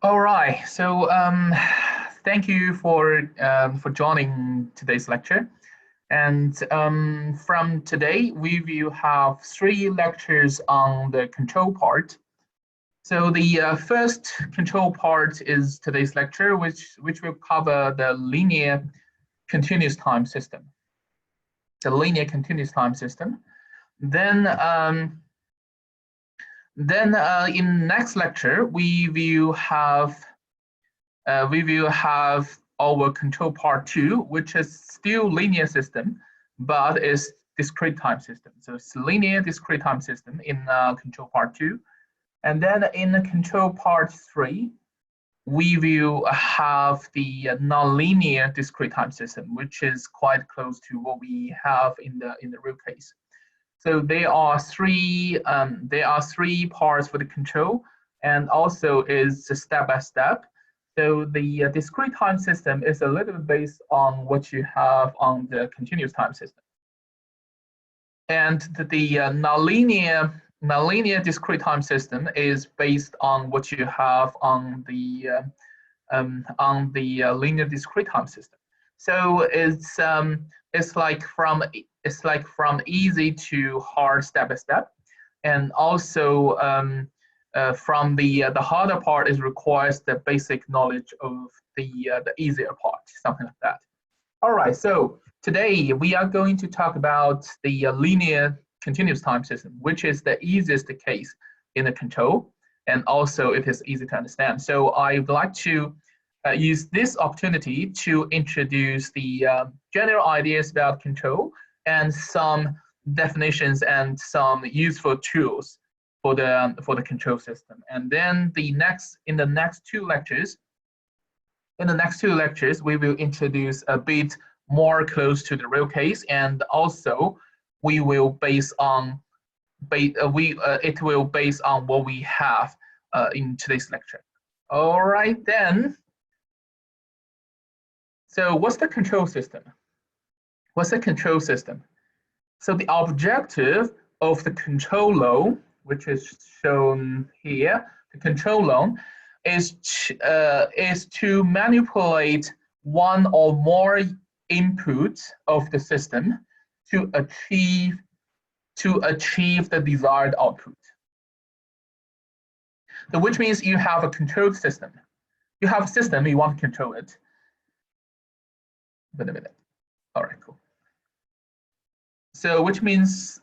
All right. So thank you for joining today's lecture. And from today, we will have 3 lectures on the control part. So the first control part is today's lecture, which will cover the linear continuous time system. The linear continuous time system. Then in next lecture, we will have our control part 2, which is still linear system, but is discrete time system. So it's linear discrete time system in control part 2. And then in the control part 3, we will have the nonlinear discrete time system, which is quite close to what we have in the real case. So there are three parts for the control, and also is step by step. So the discrete time system is a little bit based on what you have on the continuous time system. And the nonlinear discrete time system is based on what you have on the linear discrete time system. So it's like from easy to hard step by step, and also from the harder part is requires the basic knowledge of the easier part, something like that. All right, so today we are going to talk about the linear continuous time system, which is the easiest case in the control, and also it is easy to understand. So I would like to use this opportunity to introduce the general ideas about control and some definitions and some useful tools for the control system. And then in the next two lectures, we will introduce a bit more close to the real case, and also we will base on it will base on what we have in today's lecture. All right then. So what's the control system? What's the control system? So the objective of the control law, which is shown here, the control law is to manipulate one or more inputs of the system to achieve the desired output. So which means you have a controlled system. You have a system, you want to control it. Wait a minute. All right, cool. So which means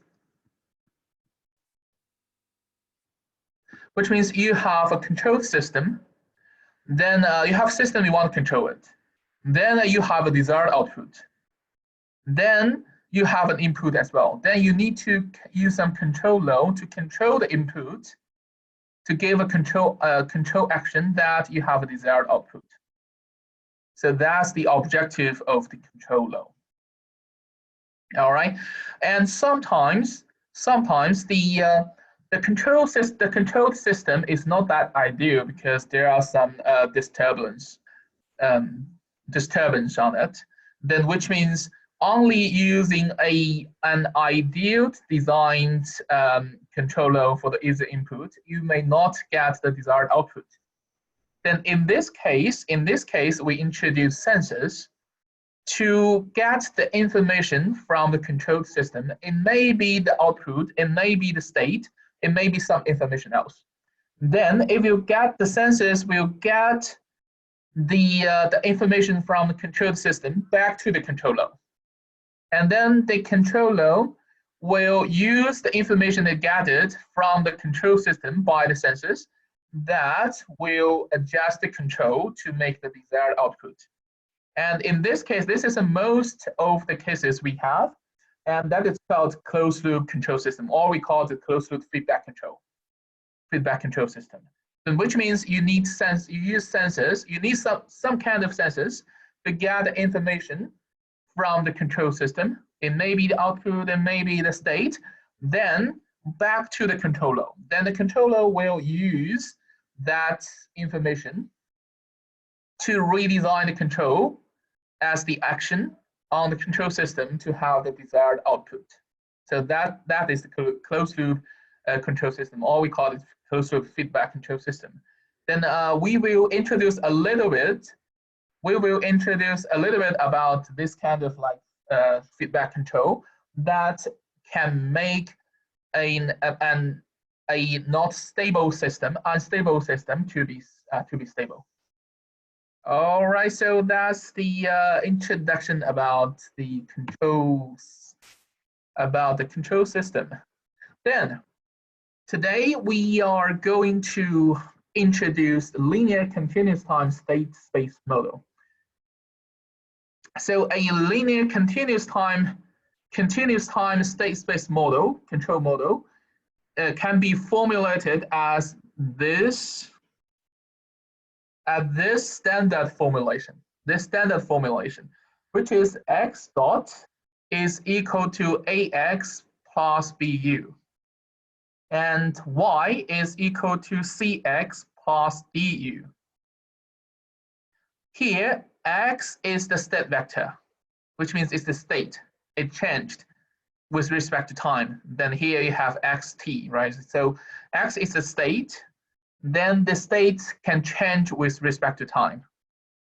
you have a controlled system, then you have a system, you want to control it. Then you have a desired output. Then you have an input as well. Then you need to use some control law to control the input to give a control action that you have a desired output. So that's the objective of the control law. All right, and sometimes the controlled system is not that ideal because there are some disturbance on it. Then which means only using an ideal designed controller for the easy input, you may not get the desired output. Then in this case, we introduce sensors to get the information from the controlled system. It may be the output, it may be the state, it may be some information else. Then if you get the sensors, we'll get the information from the controlled system back to the controller. And then the controller will use the information they gathered from the control system by the sensors that will adjust the control to make the desired output. And in this case, this is the most of the cases we have, and that is called closed loop control system, or we call it closed loop feedback control system. And which means you use sensors, you need some kind of sensors to gather information from the control system. It may be the output, it may be the state, then back to the controller. Then the controller will use that information to redesign the control as the action on the control system to have the desired output. So that is the closed loop control system, or we call it closed loop feedback control system. Then we will introduce a little bit. We will introduce a little bit about this kind of like feedback control that can make a not stable system, unstable system to be stable. All right, so that's the introduction about the controls, about the control system. Then today we are going to introduce linear continuous time state space model. So a linear continuous time state space model, control model, can be formulated as this standard formulation. This standard formulation, which is x dot is equal to ax plus bu, and y is equal to cx plus du. Here, x is the state vector, which means it's the state. It changed with respect to time. Then here you have xt, right? So x is the state. Then the state can change with respect to time.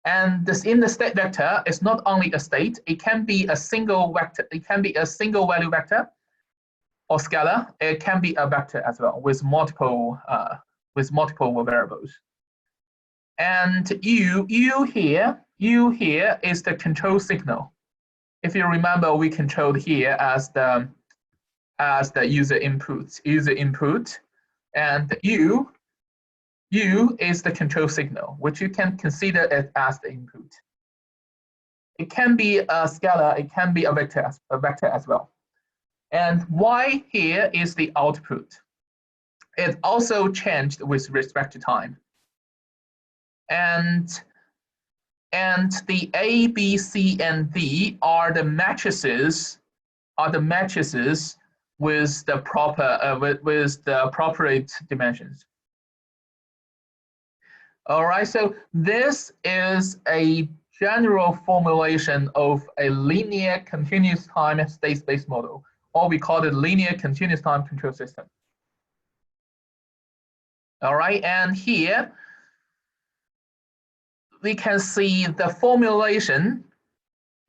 And this in the state vector is not only a state, it can be a single vector, it can be a single value vector or scalar. It can be a vector as well with multiple variables. And u here is the control signal. If you remember, we controlled here as the user input, and u is the control signal, which you can consider it as the input. It can be a scalar, it can be a vector as well. And y here is the output. It also changed with respect to time. And the A, B, C, and D are the matrices with the proper with the appropriate dimensions. All right, so this is a general formulation of a linear continuous time state space model, or we call it linear continuous time control system. All right, and here we can see the formulation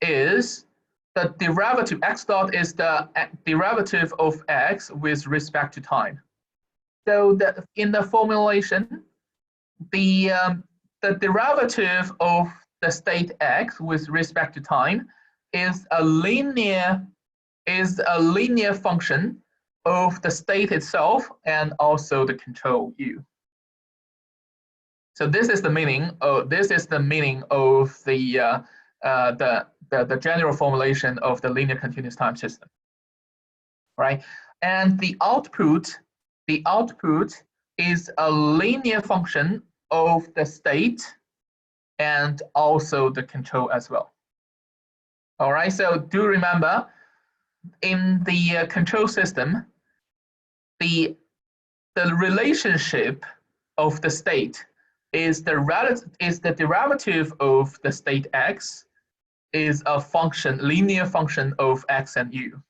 is the derivative, x dot is the derivative of x with respect to time. So that in the formulation, the derivative of the state x with respect to time is a linear function of the state itself and also the control u. So this is the meaning of the general formulation of the linear continuous time system, right? And the output is a linear function of the state and also the control as well. All right, so do remember in the control system, the relationship of the state is the derivative of the state x is a function, linear function of x and u.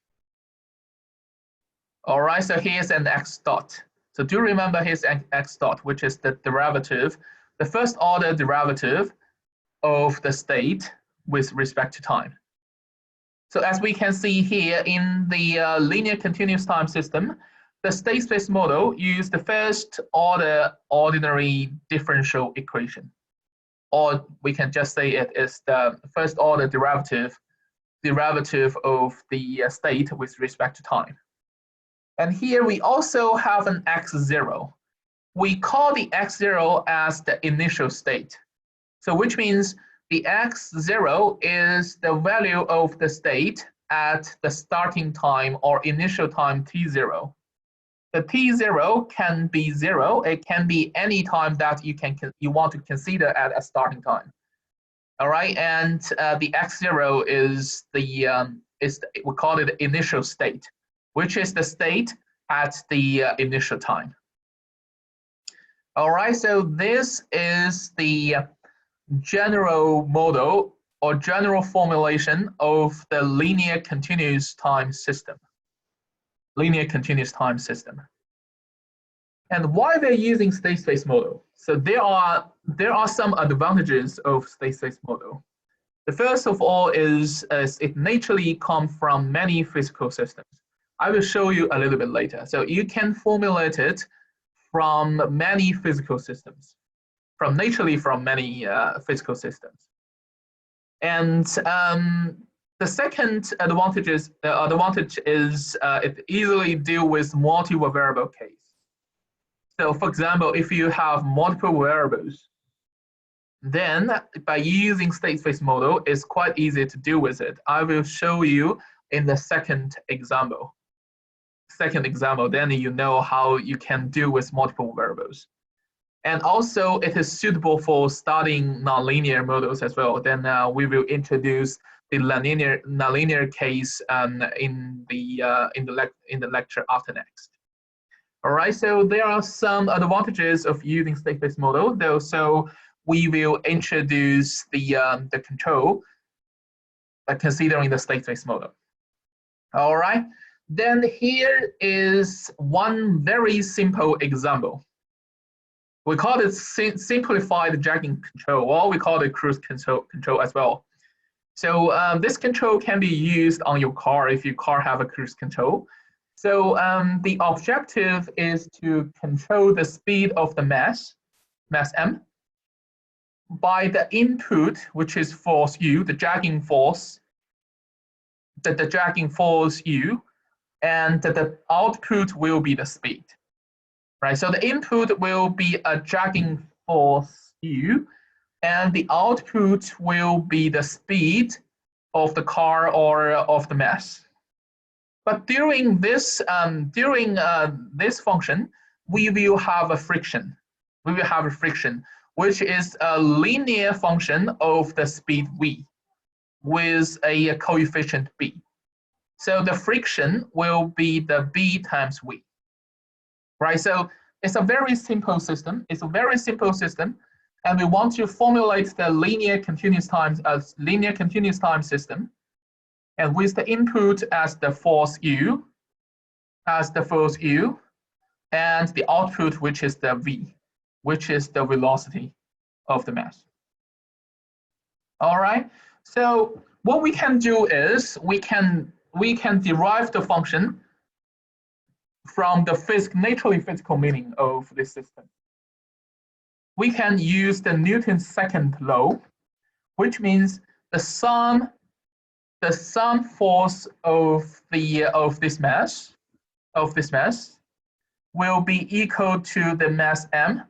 All right, so here's an x dot. So do remember here's x dot, which is the derivative, the first order derivative of the state with respect to time. So as we can see here in the linear continuous time system, the state space model used the first order ordinary differential equation. Or we can just say it is the first order derivative of the state with respect to time. And here we also have an x0. We call the x0 as the initial state. So which means the x0 is the value of the state at the starting time or initial time t0. The t0 can be 0. It can be any time that you want to consider at a starting time. All right, and the x0 is we call it initial state, which is the state at the initial time. All right, so this is the general model or general formulation of the linear continuous time system. Linear continuous time system. And why they're using state space model? So there are some advantages of state space model. The first of all is it naturally comes from many physical systems. I will show you a little bit later. So you can formulate it from many physical systems, from many physical systems. And the second advantage is it easily deal with multiple variable case. So for example, if you have multiple variables, then by using state space model, it's quite easy to deal with it. I will show you in the second example. Then you know how you can deal with multiple variables. And also it is suitable for studying nonlinear models as well. Then we will introduce the nonlinear case in the lecture after next. All right, so there are some advantages of using state-space model, though. So we will introduce the control considering the state-space model. All right, then here is one very simple example. We call it simplified dragging control, or we call it cruise control as well. So this control can be used on your car if your car have a cruise control. So the objective is to control the speed of the mass m, by the input, which is force u, the dragging force, the dragging force u, and the output will be the speed. Right, so the input will be a dragging force u, and the output will be the speed of the car or of the mass. But during this function, we will have a friction. Which is a linear function of the speed v with a coefficient b. So the friction will be the b times v. Right, so it's a very simple system. And we want to formulate the linear continuous time system, and with the input as the force u, and the output, which is the v, which is the velocity of the mass. All right. So what we can do is we can derive the function from the naturally physical meaning of this system. We can use the Newton's second law, which means the sum force of this mass will be equal to the mass m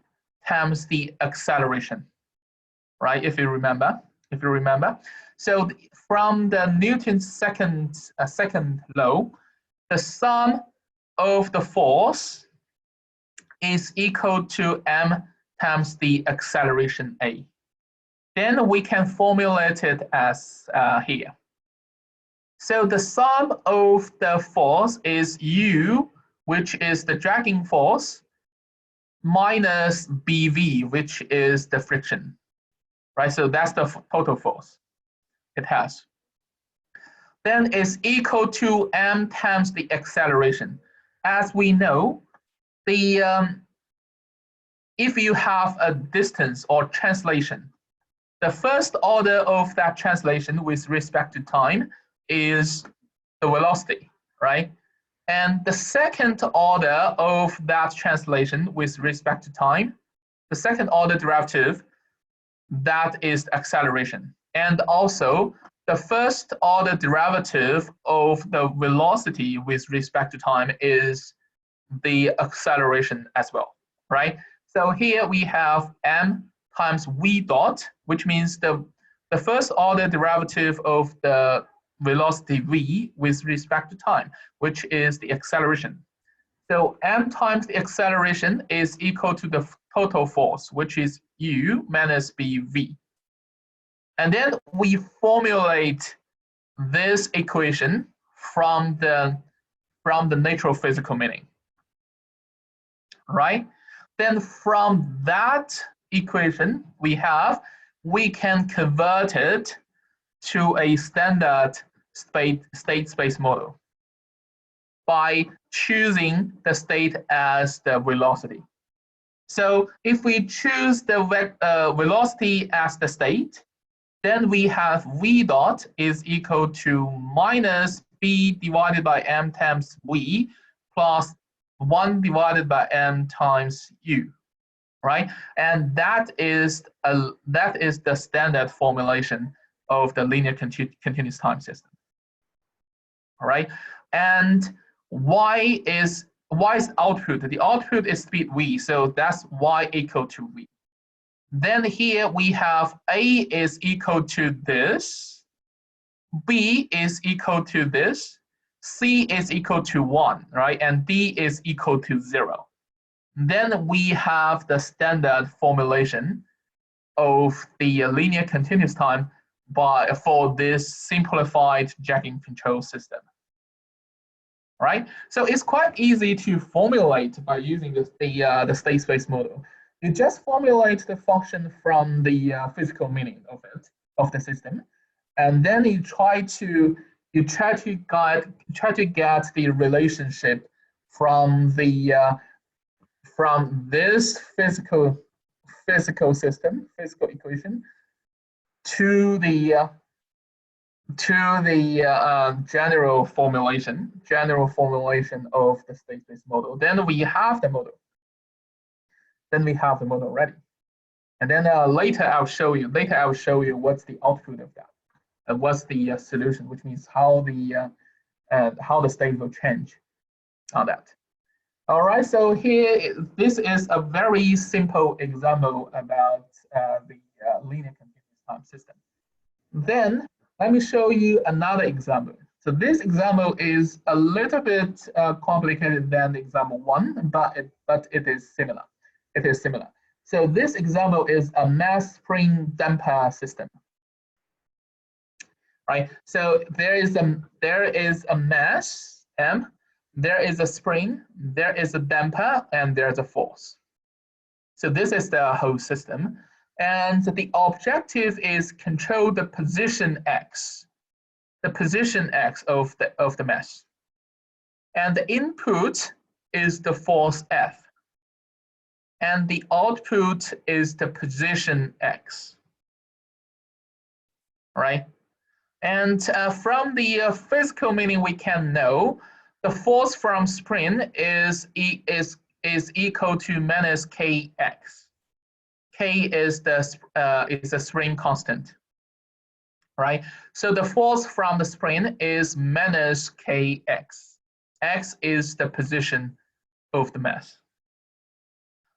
times the acceleration, right? If you remember. So from the Newton's second law, the sum of the force is equal to m times the acceleration a. Then we can formulate it as here. So the sum of the force is u, which is the dragging force, minus bv, which is the friction, right? So that's the total force it has. Then it's equal to m times the acceleration. As we know, if you have a distance or translation, the first order of that translation with respect to time is the velocity, right? And the second order of that translation with respect to time, the second order derivative, that is acceleration. And also the first order derivative of the velocity with respect to time is the acceleration as well, right? So here we have m times v dot, which means the first order derivative of the velocity v with respect to time, which is the acceleration. So m times the acceleration is equal to the total force, which is u minus bv. And then we formulate this equation from the natural physical meaning, right? Then from that equation we can convert it to a standard state space model. by choosing the state as the velocity. So if we choose the velocity as the state, then we have v dot is equal to minus b divided by m times v plus 1 divided by m times u, right? And that is the standard formulation of the linear continuous time system. All right, and y is output. The output is speed v, so that's y equal to v. Then here we have a is equal to this, b is equal to this, c is equal to 1, right? And d is equal to 0. Then we have the standard formulation of the linear continuous time for this simplified jacking control system. Right? So it's quite easy to formulate by using the state space model. You just formulate the function from the physical meaning of the system, and then you try to get the relationship from this physical equation to the general formulation of the state space model. Then we have the model. Ready. And then later I'll show you what's the output of that, and what's the solution, which means how the state will change on that. All right, so this is a very simple example about the linear continuous time system. Then let me show you another example. So this example is a little bit complicated than example 1, but it is similar. So this example is a mass spring damper system. Right. So there is a mass m, there is a spring, there is a damper, and there's a force. So this is the whole system. And the objective is control the position x of the mass. And the input is the force F. And the output is the position x. Right? And from the physical meaning, we can know the force from spring is equal to minus kx. K is a spring constant, right? So the force from the spring is minus kx. X is the position of the mass.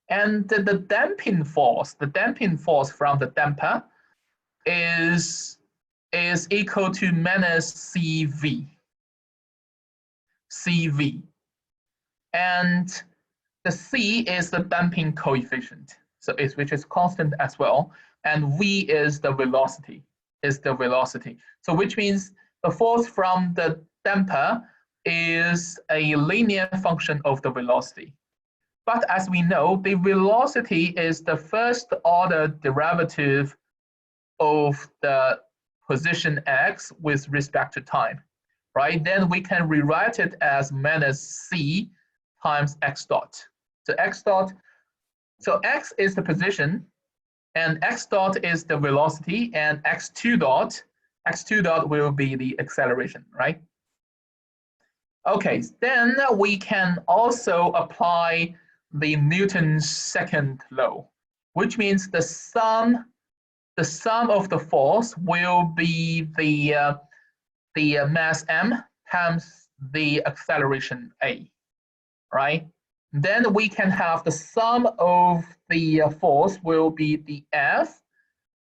And the damping force from the damper is equal to minus CV. And the C is the damping coefficient. So which is constant as well, and v is the velocity. So which means the force from the damper is a linear function of the velocity. But as we know, the velocity is the first order derivative of the position x with respect to time, right? Then we can rewrite it as minus c times x dot. So x is the position, and x dot is the velocity, and x2 dot will be the acceleration, right? Okay, then we can also apply the Newton's second law, which means the sum of the force will be the mass m times the acceleration a, right? Then we can have the sum of the force will be the F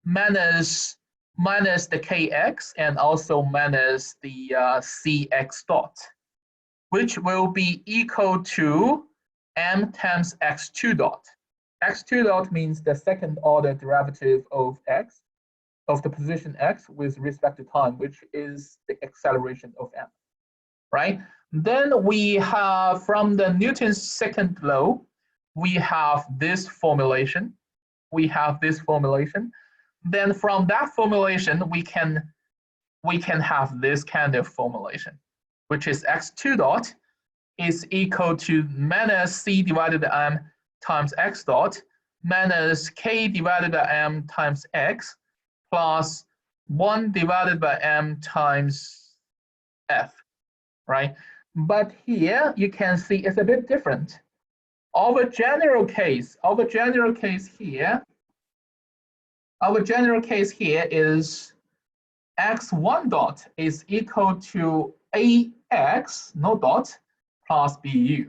minus the kx and also minus the cx dot, which will be equal to m times x2 dot. X2 dot means the second order derivative of x, of the position x with respect to time, which is the acceleration of m, right? Then we have, from the Newton's second law, we have this formulation. Then from that formulation, we can have this kind of formulation, which is x2 dot is equal to minus c divided by m times x dot minus k divided by m times x plus 1 divided by m times f, right? But here you can see it's a bit different. Our general case here is x1 dot is equal to ax, no dot, plus bu,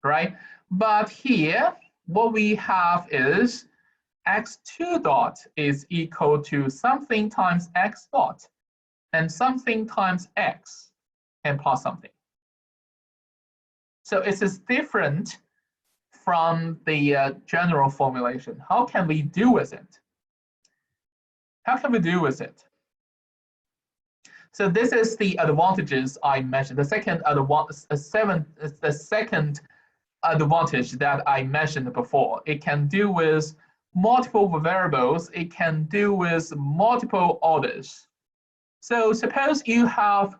right? But here, what we have is x2 dot is equal to something times x dot and something times x and plus something. So it is different from the general formulation. How can we do with it? So this is the advantages I mentioned. The second advantage that I mentioned before. It can do with multiple variables. It can do with multiple orders. So suppose you have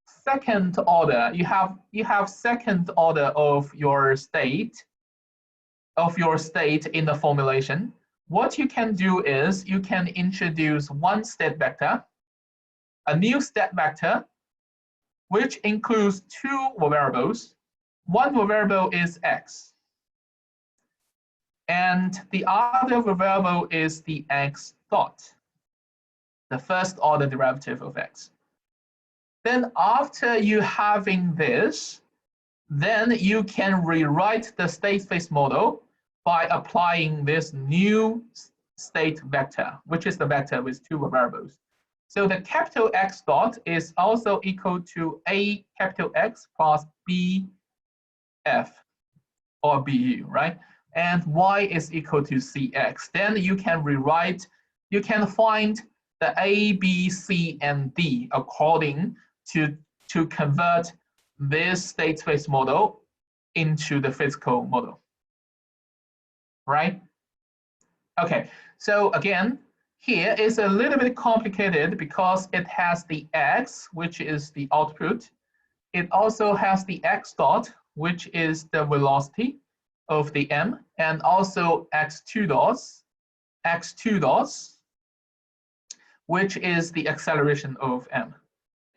second order. You have second order of your state in the formulation. What you can do is you can introduce one state vector, a new state vector, which includes two variables. One variable is x, and the other variable is the x dot, the first order derivative of x. Then after you having this, then you can rewrite the state space model by applying this new state vector, which is the vector with two variables. So the capital X dot is also equal to a capital X plus b f or bu, right? And y is equal to cx. Then you can find the a, b, c, and d according to convert this state space model into the physical model, right? Okay, so again, here is a little bit complicated because it has the x, which is the output. It also has the x dot, which is the velocity of the m, and also x2 dots, which is the acceleration of m.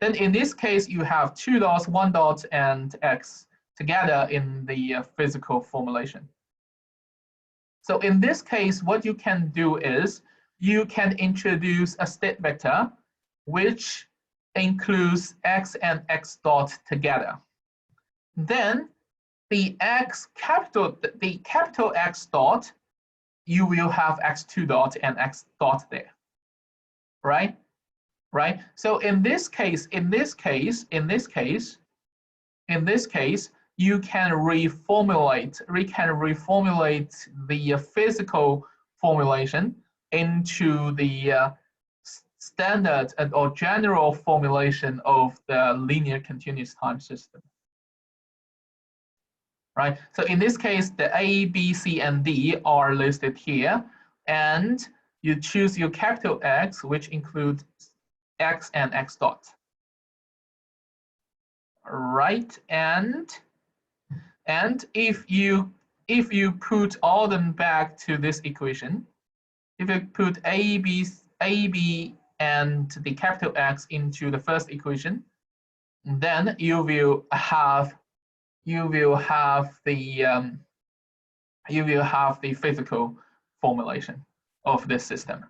Then in this case, you have two dots, one dot, and x together in the physical formulation. So in this case, what you can do is you can introduce a state vector which includes x and x dot together. Then the capital X dot, you will have x2 dot and x dot there, right? Right. So in this case, you can reformulate the physical formulation into the standard or general formulation of the linear continuous time system. Right. So in this case, the A, B, C, and D are listed here, and you choose your capital X, which includes x and x dot. Right, and if you put all them back to this equation, if you put a b and the capital X into the first equation, then you will have the physical formulation of this system.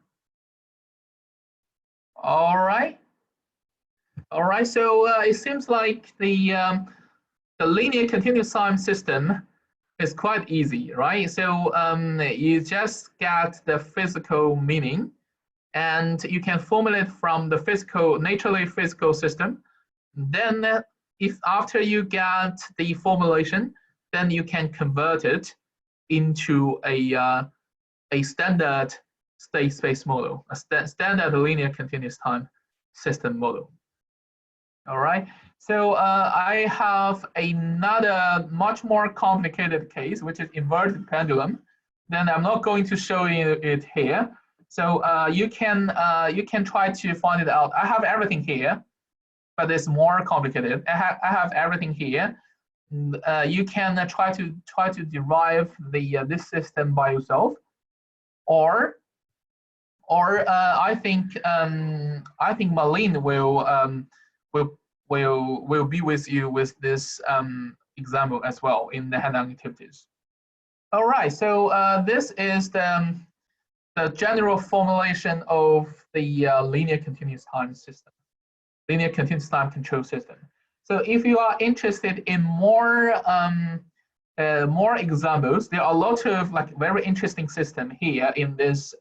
All right. So it seems like the linear continuous time system is quite easy, right? So you just get the physical meaning, and you can formulate from the naturally physical system. Then, if after you get the formulation, then you can convert it into a standard state space model, a standard linear continuous time system model. All right. So I have another much more complicated case, which is inverted pendulum. Then I'm not going to show you it here. So you can try to find it out. I have everything here, but it's more complicated. I have everything here. you can try to derive the this system by yourself, or I think Malin will be with you with this example as well in the hands-on activities. All right, so this is the general formulation of the linear continuous time system, linear continuous time control system. So if you are interested in more examples, there are a lot of like very interesting system here in this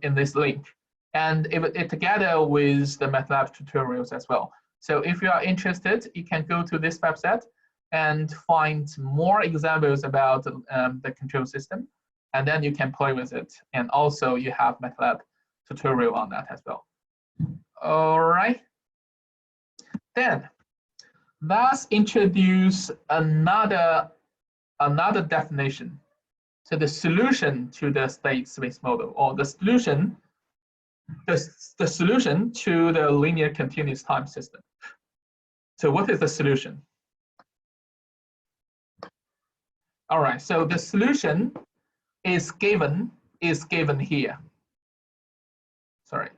in this link, and it together with the MATLAB tutorials as well. So if you are interested, you can go to this website and find more examples about the control system, and then you can play with it. And also you have MATLAB tutorial on that as well. All right. Then let's introduce another definition. So the solution to the state space model, or the solution to the linear continuous time system. So what is the solution? All right, so the solution is given here. Sorry.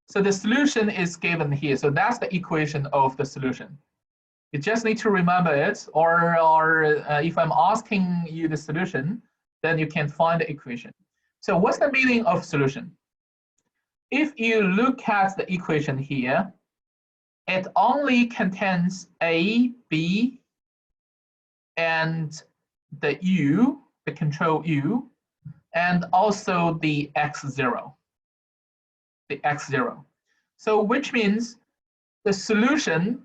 So the solution is given here. So that's the equation of the solution. You just need to remember it, or if I'm asking you the solution, then you can find the equation. So what's the meaning of solution? If you look at the equation here, it only contains A, B, and the U, the control U, and also the x0. The x0. So which means the solution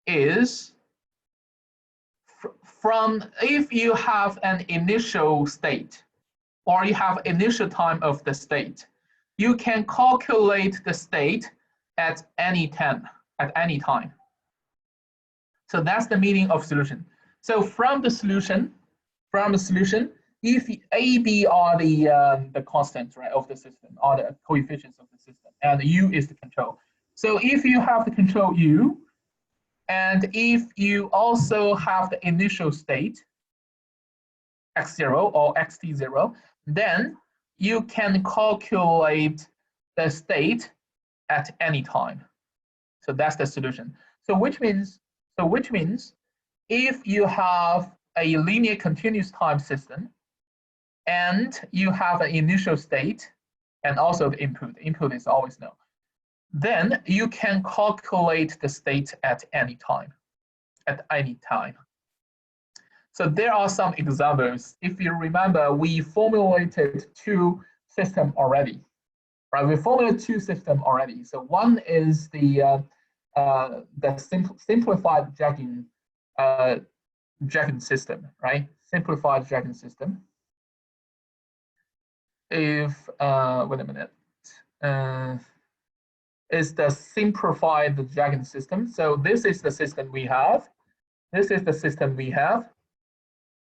is from, if you have an initial state, or you have initial time of the state, you can calculate the state at any time. So that's the meaning of solution. So from the solution, if A, B are the constants, right, of the system, are the coefficients of the system, and U is the control. So if you have the control U, and if you also have the initial state, x0 or xt0, then you can calculate the state at any time. So that's the solution. So which means if you have a linear continuous time system, and you have an initial state, and also the input. Input is always known. Then you can calculate the state at any time. So there are some examples. If you remember, we formulated two systems already, right? We formulated two systems already. So one is the simplified dragging system, right? Simplified dragging system. If wait a minute, is the simplified dragon system. So this is the system we have. This is the system we have.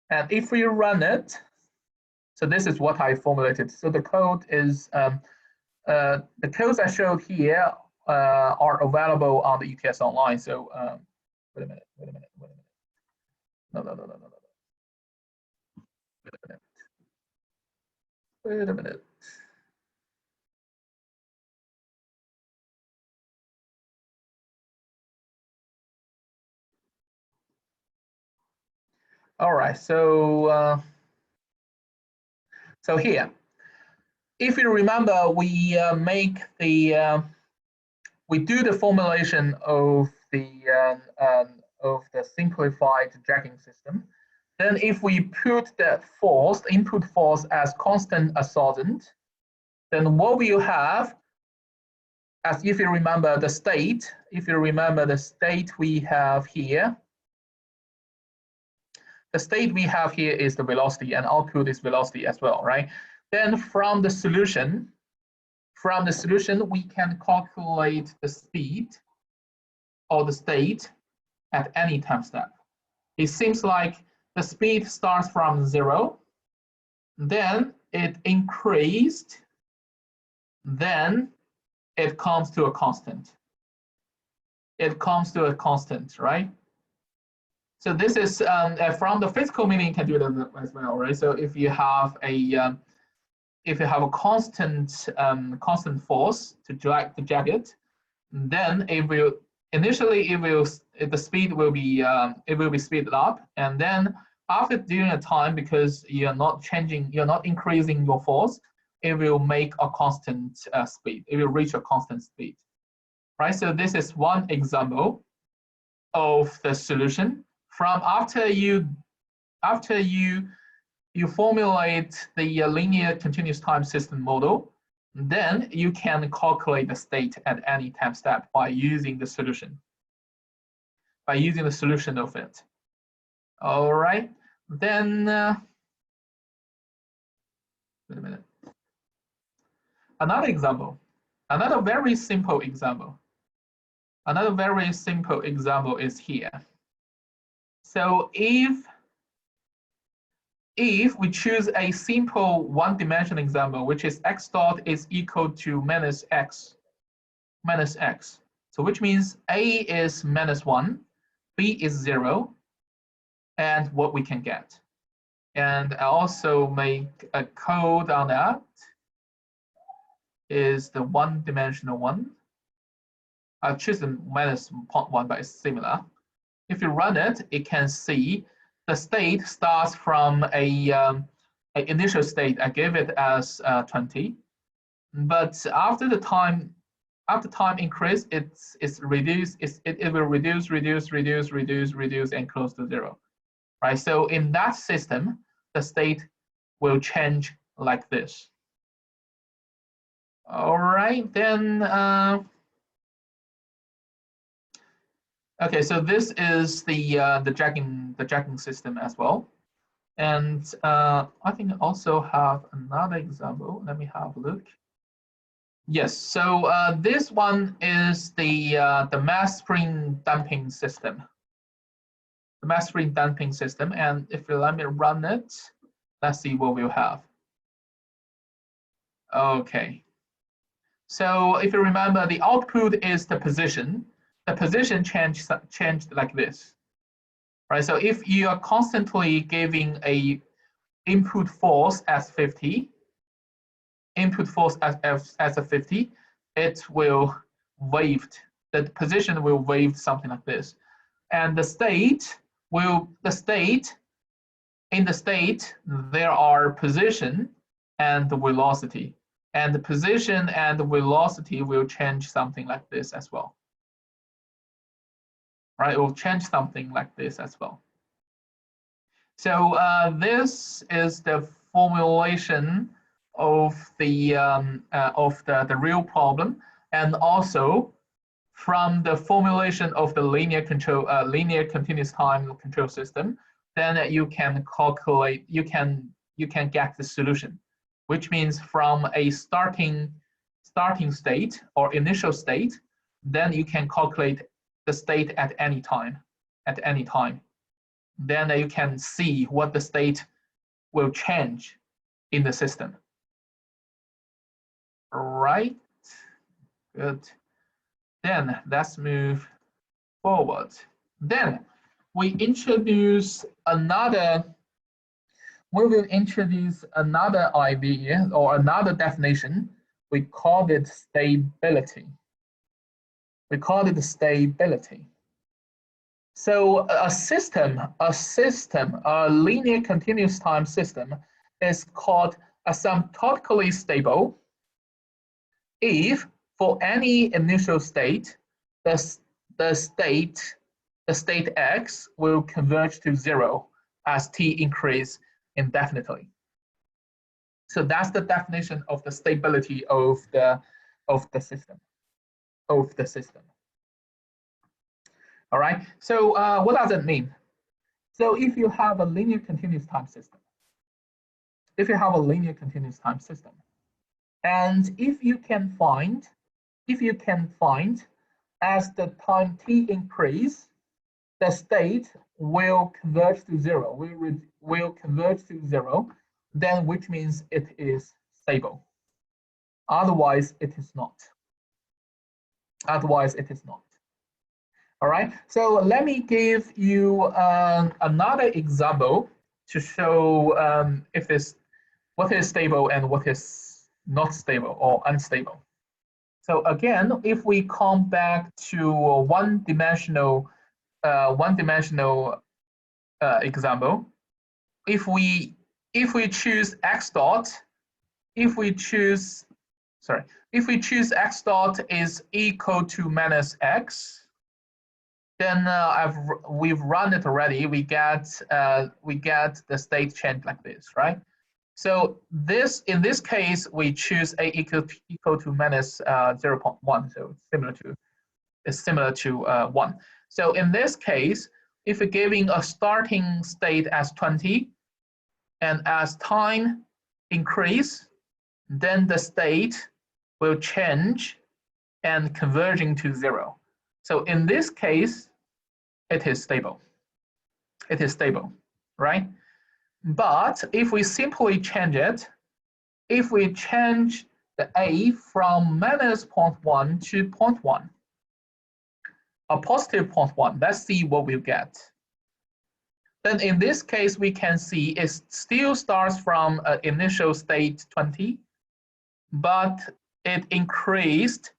And if we run it, so this is what I formulated. So the code is, the codes I showed here are available on the ETS online. So wait a minute. No. Wait a minute. All right, so so here, if you remember, we make the we do the formulation of the simplified dragging system. Then, if we put the force, the input force, as constant ascendant, then what we have, as if you remember the state, we have here. The state we have here is the velocity, and output is velocity as well, right? Then from the solution, we can calculate the speed or the state at any time step. It seems like the speed starts from 0, then it increased, then it comes to a constant. Right? So this is from the physical meaning, you can do it as well, right? So if you have a constant constant force to drag the jacket, then it will initially the speed will be speeded up, and then after during a time, because you're not increasing your force, it will make a constant speed. It will reach a constant speed, right? So this is one example of the solution. From after you formulate the linear continuous time system model, then you can calculate the state at any time step by using the solution. Of it. All right. Then wait a minute. Another example. Another very simple example. Another very simple example is here. So if we choose a simple one-dimensional example, which is x dot is equal to minus x. So which means a is -1, b is 0, and what we can get. And I also make a code on that is the one-dimensional one. I'll choose the -0.1, but it's similar. If you run it, it can see the state starts from a initial state. I gave it as 20, but after time increase, it will reduce and close to 0, right? So in that system, the state will change like this. All right, then. Okay, so this is the tracking system as well, and I think I also have another example. Let me have a look. Yes, so this one is the mass spring damping system. The mass spring damping system, and if you let me run it, let's see what we'll have. Okay, so if you remember, the output is the position. The position changed like this, right? So if you are constantly giving a input force as 50, as a 50, it will waved. The position will wave something like this, and in the state there are position and the velocity, and the position and the velocity will change something like this as well. Right, it will change something like this as well. So this is the formulation of the real problem, and also from the formulation of the linear continuous time control system, then you can calculate, you can get the solution, which means from a starting state or initial state, then you can calculate the state at any time. Then you can see what the state will change in the system. Right, good. Then let's move forward. Then we will introduce another idea or another definition. We call it stability. So a linear continuous time system is called asymptotically stable if for any initial state, the state x will converge to 0 as t increase indefinitely. So that's the definition of the stability of the system. All right. So what does it mean? So if you have a linear continuous time system, and if you can find as the time t increase, the state will converge to 0. Will converge to 0, then which means it is stable. Otherwise, it is not. All right, so let me give you another example to show if this what is stable and what is not stable or unstable. So again, if we come back to one-dimensional example, if we choose x dot, if we choose x dot is equal to minus x, then we've run it already. We get the state change like this, right? So in this case, we choose a equal to minus 0.1. So it's similar to 1. So in this case, if we're giving a starting state as 20, and as time increase, then the state will change and converging to 0. So in this case, it is stable. It is stable, right? But if we simply change it, if we change the a from minus 0.1 to 0.1, a positive 0.1, let's see what we'll get. Then in this case, we can see it still starts from initial state 20, but it increased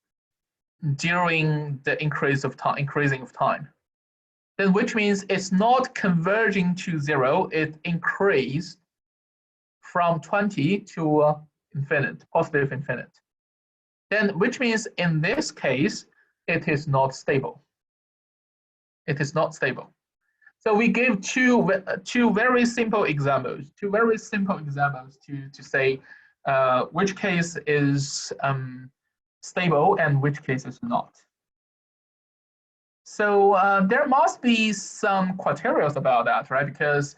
during the increasing of time. Then which means it's not converging to 0, it increased from 20 to infinite, positive infinite. Then which means in this case, it is not stable. It is not stable. So we gave two very simple examples, to say which case is stable and which case is not. So there must be some criteria about that, right? Because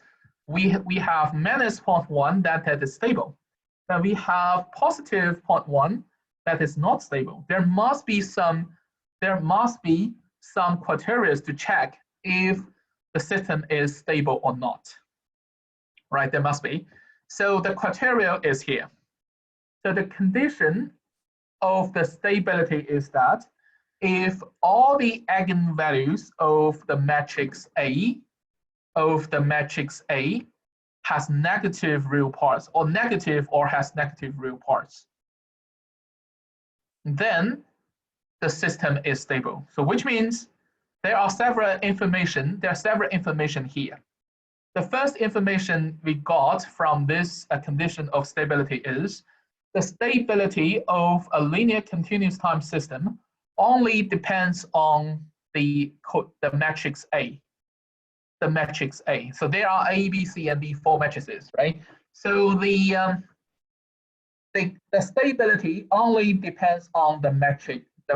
we have minus 0.1 that is stable. Then we have positive 0.1 that is not stable. There must be some criteria to check if the system is stable or not, right? There must be. So the criteria is here. So the condition of the stability is that if all the eigenvalues of the matrix A has negative real parts or has negative real parts, then the system is stable. So which means there are several information here. The first information we got from this condition of stability is the stability of a linear continuous time system only depends on the matrix A. The matrix A. So there are A, B, C, and D 4 matrices, right? So the stability only depends on the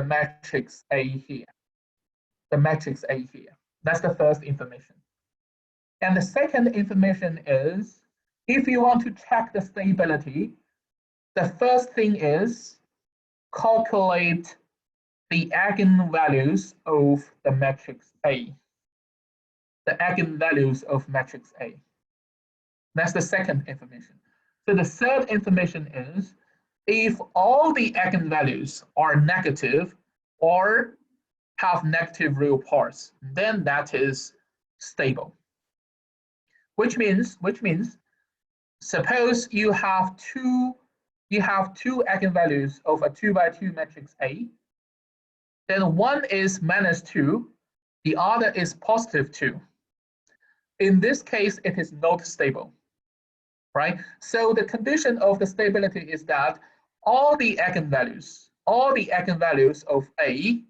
matrix A here. The matrix A here. That's the first information. And the second information is, if you want to check the stability, the first thing is calculate the eigenvalues of the matrix A. The eigenvalues of matrix A. That's the second information. So the third information is, if all the eigenvalues are negative or have negative real parts, then that is stable. Which means, suppose you have two eigenvalues of a 2 by 2 matrix A, then one is minus 2, the other is positive 2. In this case, it is not stable, right? So the condition of the stability is that all the eigenvalues of A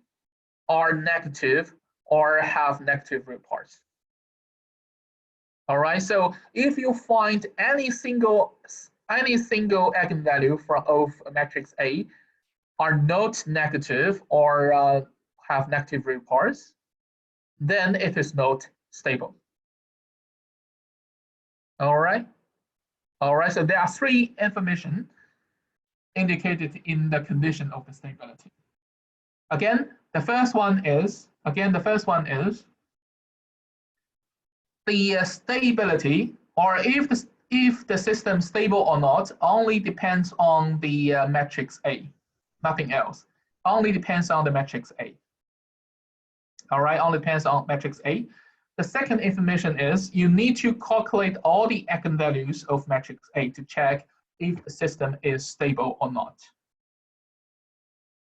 are negative or have negative real parts. All right, so if you find any single eigenvalue of a matrix A are not negative or have negative real parts, then it is not stable. All right, so there are three information indicated in the condition of the stability. Again, the first one is the stability, or if the system is stable or not, only depends on the matrix A, nothing else. Only depends on the matrix A. All right, only depends on matrix A. The second information is you need to calculate all the eigenvalues of matrix A to check if the system is stable or not.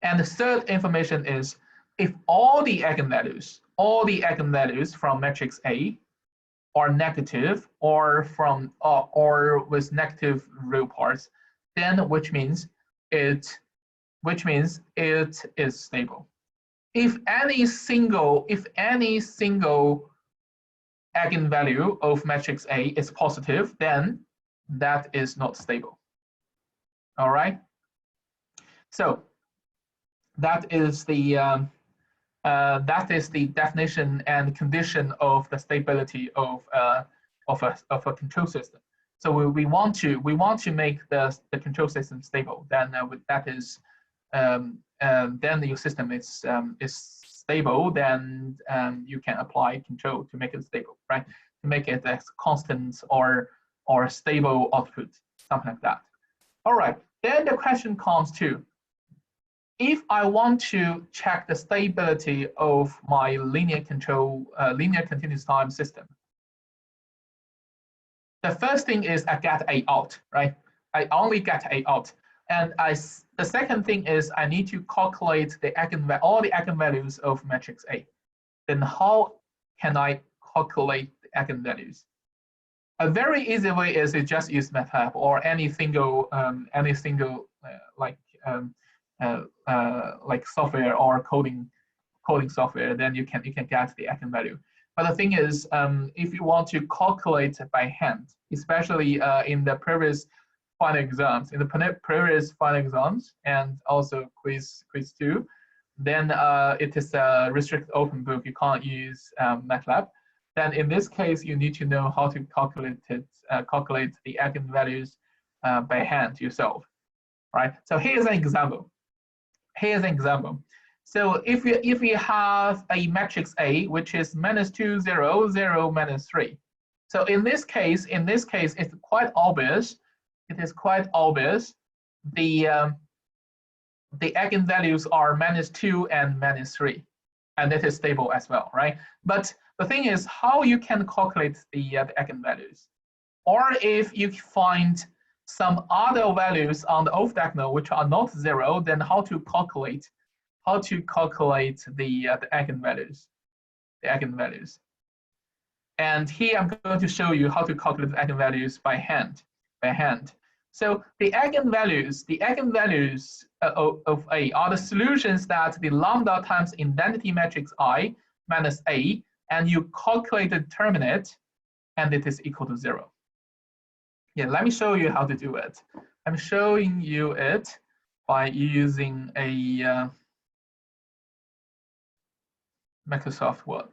And the third information is if all the eigenvalues from matrix A are negative or with negative real parts, then which means it is stable. If any single eigenvalue of matrix A is positive, then that is not stable. All right. So that is the definition and condition of the stability of a control system. So we want to make the control system stable. Then then your system is stable. Then you can apply control to make it stable, right? To make it a constant or stable output, something like that. All right. Then the question comes to, if I want to check the stability of my linear continuous time system, the first thing is I get A out, right? I only get A out. And the second thing is I need to calculate all the eigenvalues of matrix A. Then how can I calculate the eigenvalues? A very easy way is to just use MATLAB or any single like software or coding software. Then you can get the eigenvalue. But the thing is, if you want to calculate by hand, especially in the previous final exams, and also quiz 2, then it is a restricted open book. You can't use MATLAB. Then in this case, you need to know how to calculate the eigenvalues by hand yourself, right? So here's an example. So if we have a matrix A which is -2, 0, 0, -3. So in this case, it's quite obvious. It is quite obvious. The eigenvalues are -2 and -3, and that is stable as well, right? But the thing is how you can calculate the eigenvalues, or if you find some other values on the off diagonal which are not 0, then how to calculate the eigenvalues. And here I'm going to show you how to calculate the eigenvalues by hand. So the eigenvalues of A are the solutions that the lambda times identity matrix I minus A, and you calculate the determinant, and it is equal to 0. Yeah, let me show you how to do it. I'm showing you it by using a Microsoft Word.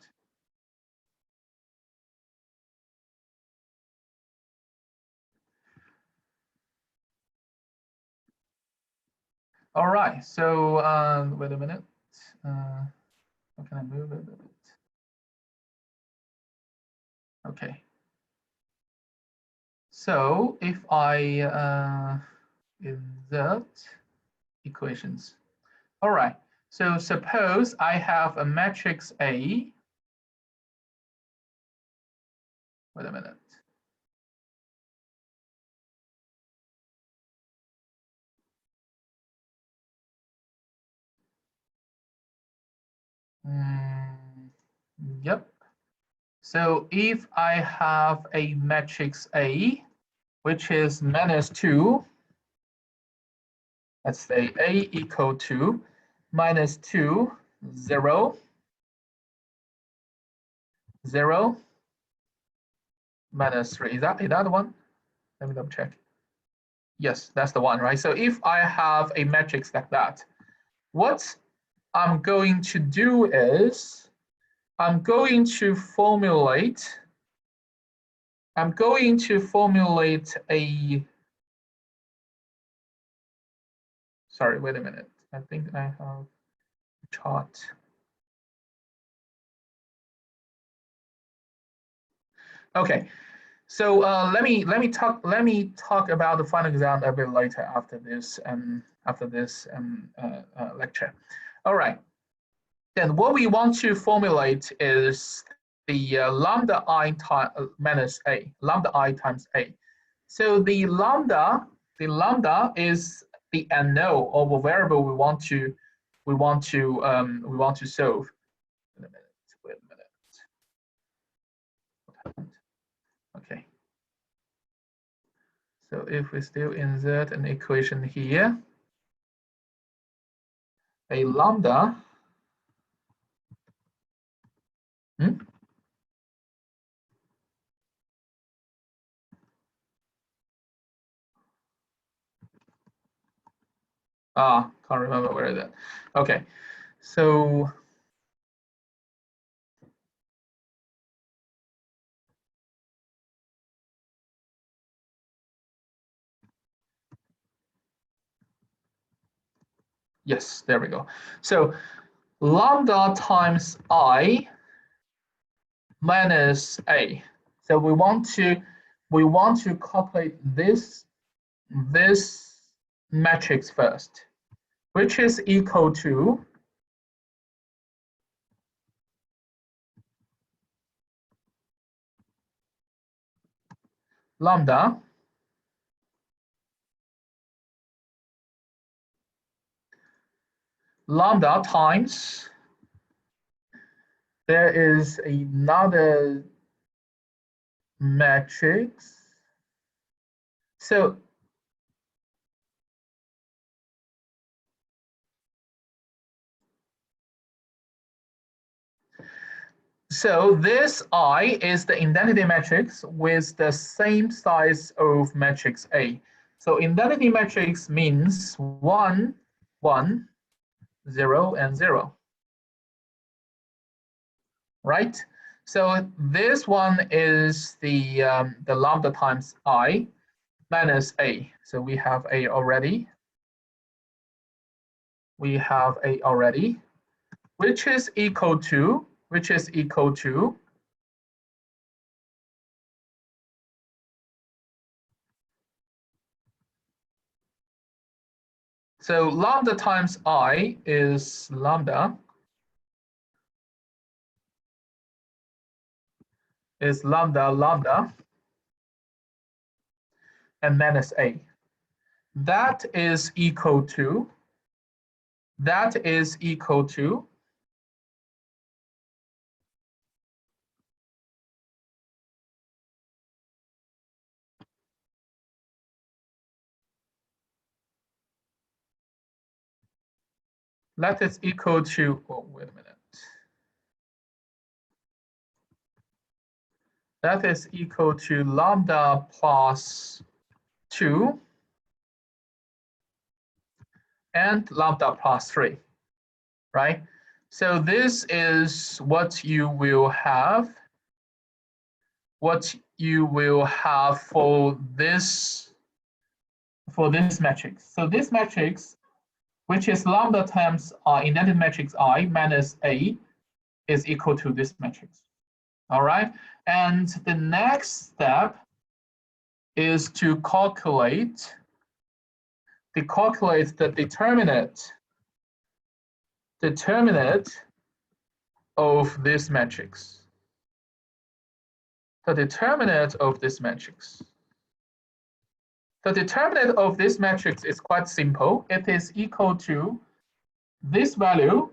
All right, so wait a minute. How can I move it a bit? Okay. So if I insert equations. All right, so suppose I have a matrix A. Wait a minute. Yep. So if I have a matrix A, which is -2, let's say A equal to -2, 0, 0, -3. Is that the one? Let me double check. Yes, that's the one, right? So if I have a matrix like that, what I'm going to do is I'm going to formulate a, sorry, wait a minute. I think I have a chart. Okay, so let me talk about the final exam a bit later after this lecture. All right. Then what we want to formulate is the lambda I minus a, lambda I times a. So the lambda is the unknown of a variable we want to solve. Wait a minute. What happened? Okay. So if we still insert an equation here, a lambda can't remember where is that. Okay, so yes, there we go. So lambda times I minus a. So we want to calculate this matrix first, which is equal to lambda times, there is another matrix. So this I is the identity matrix with the same size of matrix A. So identity matrix means 1, 1, 0, and 0. Right? So this one is the lambda times I minus A. So we have A already. We have A already, which is equal to so lambda times I is lambda and minus A. That is equal to that is equal to, oh, wait a minute. That is equal to lambda plus 2 and lambda plus 3, right? So this is what you will have for this matrix. So this matrix, which is lambda times identity matrix I minus A, is equal to this matrix. All right, and the next step is to calculate the determinant of this matrix. The determinant of this matrix. The determinant of this matrix is quite simple. It is equal to this value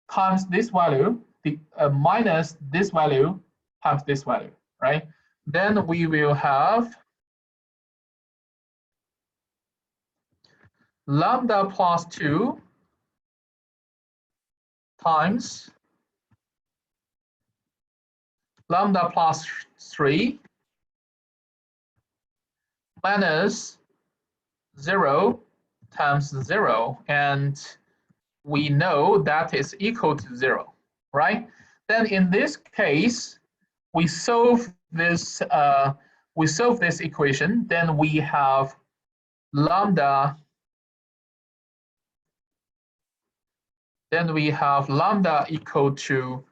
times this value, minus this value times this value, right? Then we will have lambda plus 2 times lambda plus 3 minus 0 times 0, and we know that is equal to 0, right? Then in this case, we solve this equation. Then we have lambda. Then we have lambda equal to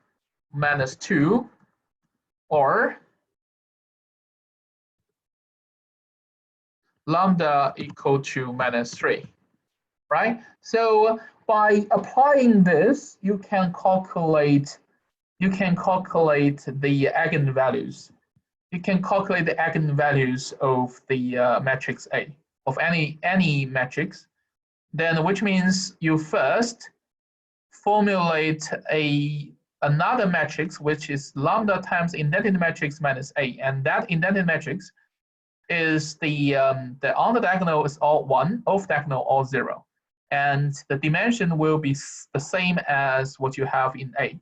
minus 2, or lambda equal to minus 3. right? So by applying this, you can calculate the eigenvalues. You can calculate the eigenvalues of the matrix A, of any matrix. Then, which means you first formulate another matrix, which is lambda times indented matrix minus A, and that indented matrix is the on the diagonal is all 1, off diagonal all 0, and the dimension will be the same as what you have in A,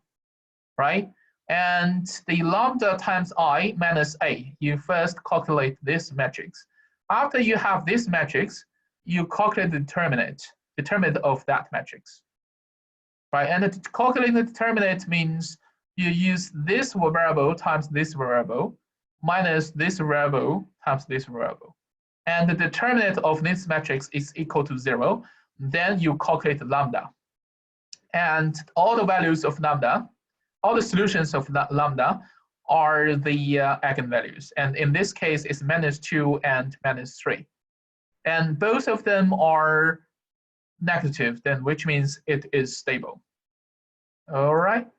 right? And the lambda times I minus A, you first calculate this matrix. After you have this matrix, you calculate the determinant of that matrix, right? And calculating the determinant means you use this variable times this variable minus this variable times this variable. And the determinant of this matrix is equal to 0. Then you calculate lambda. And all the values of lambda, all the solutions of lambda are the eigenvalues. And in this case, it's -2 and -3. And both of them are negative, then which means it is stable. All right,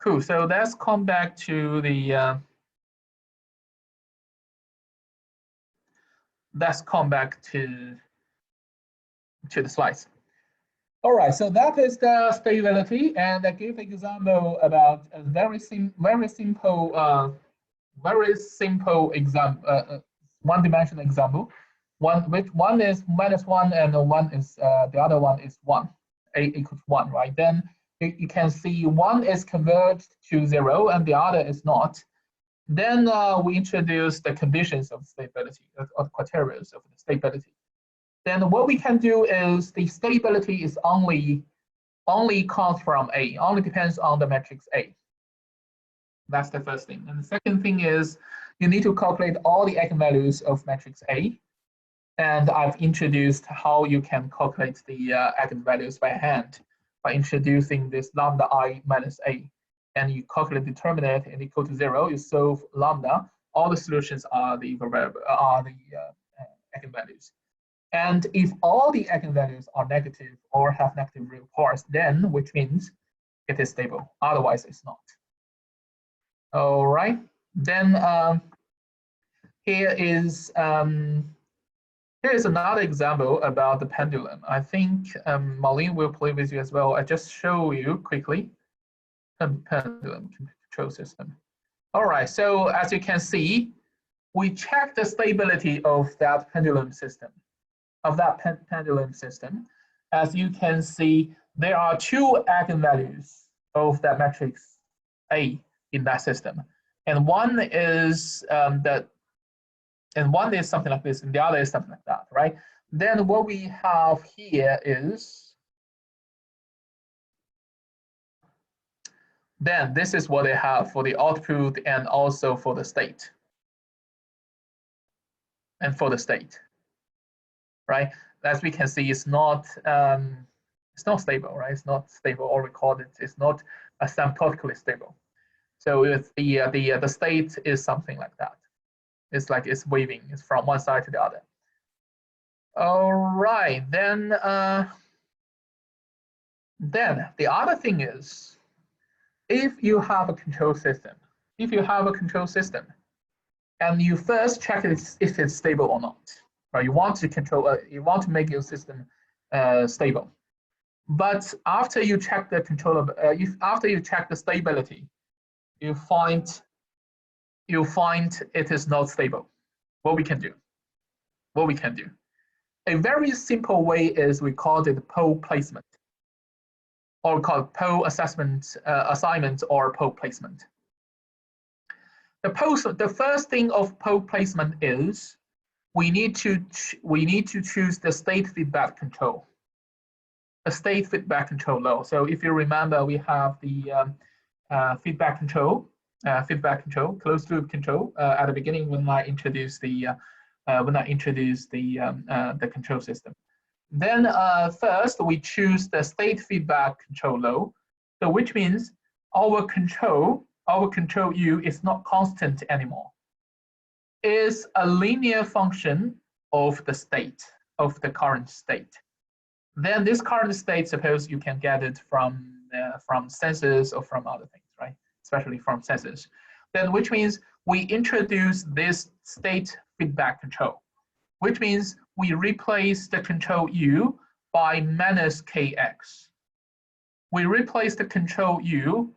cool. So let's come back to the slides. All right, so that is the stability, and I give example about a very simple example, one-dimensional example. One is -1 and one is the other one is 1, A equals 1, right? Then you can see one is converged to 0 and the other is not. Then we introduce the conditions of stability, or criteria of the stability. Then what we can do is the stability is only comes from A, only depends on the matrix A. That's the first thing. And the second thing is you need to calculate all the eigenvalues of matrix A. And I've introduced how you can calculate the eigenvalues by hand by introducing this lambda I minus A. And you calculate determinant and equal to 0. You solve lambda. All the solutions are the eigenvalues. And if all the eigenvalues are negative or have negative real parts, then which means it is stable. Otherwise, it's not. All right. Then here is another example about the pendulum. I think Marlene will play with you as well. I just show you quickly pendulum control system. All right. So as you can see, we check the stability of that pendulum system. As you can see, there are 2 eigenvalues of that matrix A in that system, and one is one is something like this, and the other is something like that, right? Then what we have here is, then this is what they have for the output and also for the state. And for the state, right? As we can see, it's not stable, right? It's not stable or recorded. It's not asymptotically stable. So it's the state is something like that. It's like it's waving. It's from one side to the other. All right, then the other thing is, if you have a control system, and you first check if it's stable or not, right? You want to control, you want to make your system stable. But after you check the after you check the stability, you find it is not stable. What we can do? A very simple way is we call it pole placement, or we call it pole assignment or pole placement. The first thing of pole placement is we need to choose the state feedback control. A state feedback control law. So if you remember, we have the feedback control, closed loop control at the beginning when I introduced the control system. Then first we choose the state feedback control law, so which means our control U is not constant anymore. Is a linear function of the state, of the current state. Then this current state, suppose you can get it from sensors or from other things, right? Especially from sensors. Then which means we introduce this state feedback control, which means we replace the control u by minus kx. We replace the control u.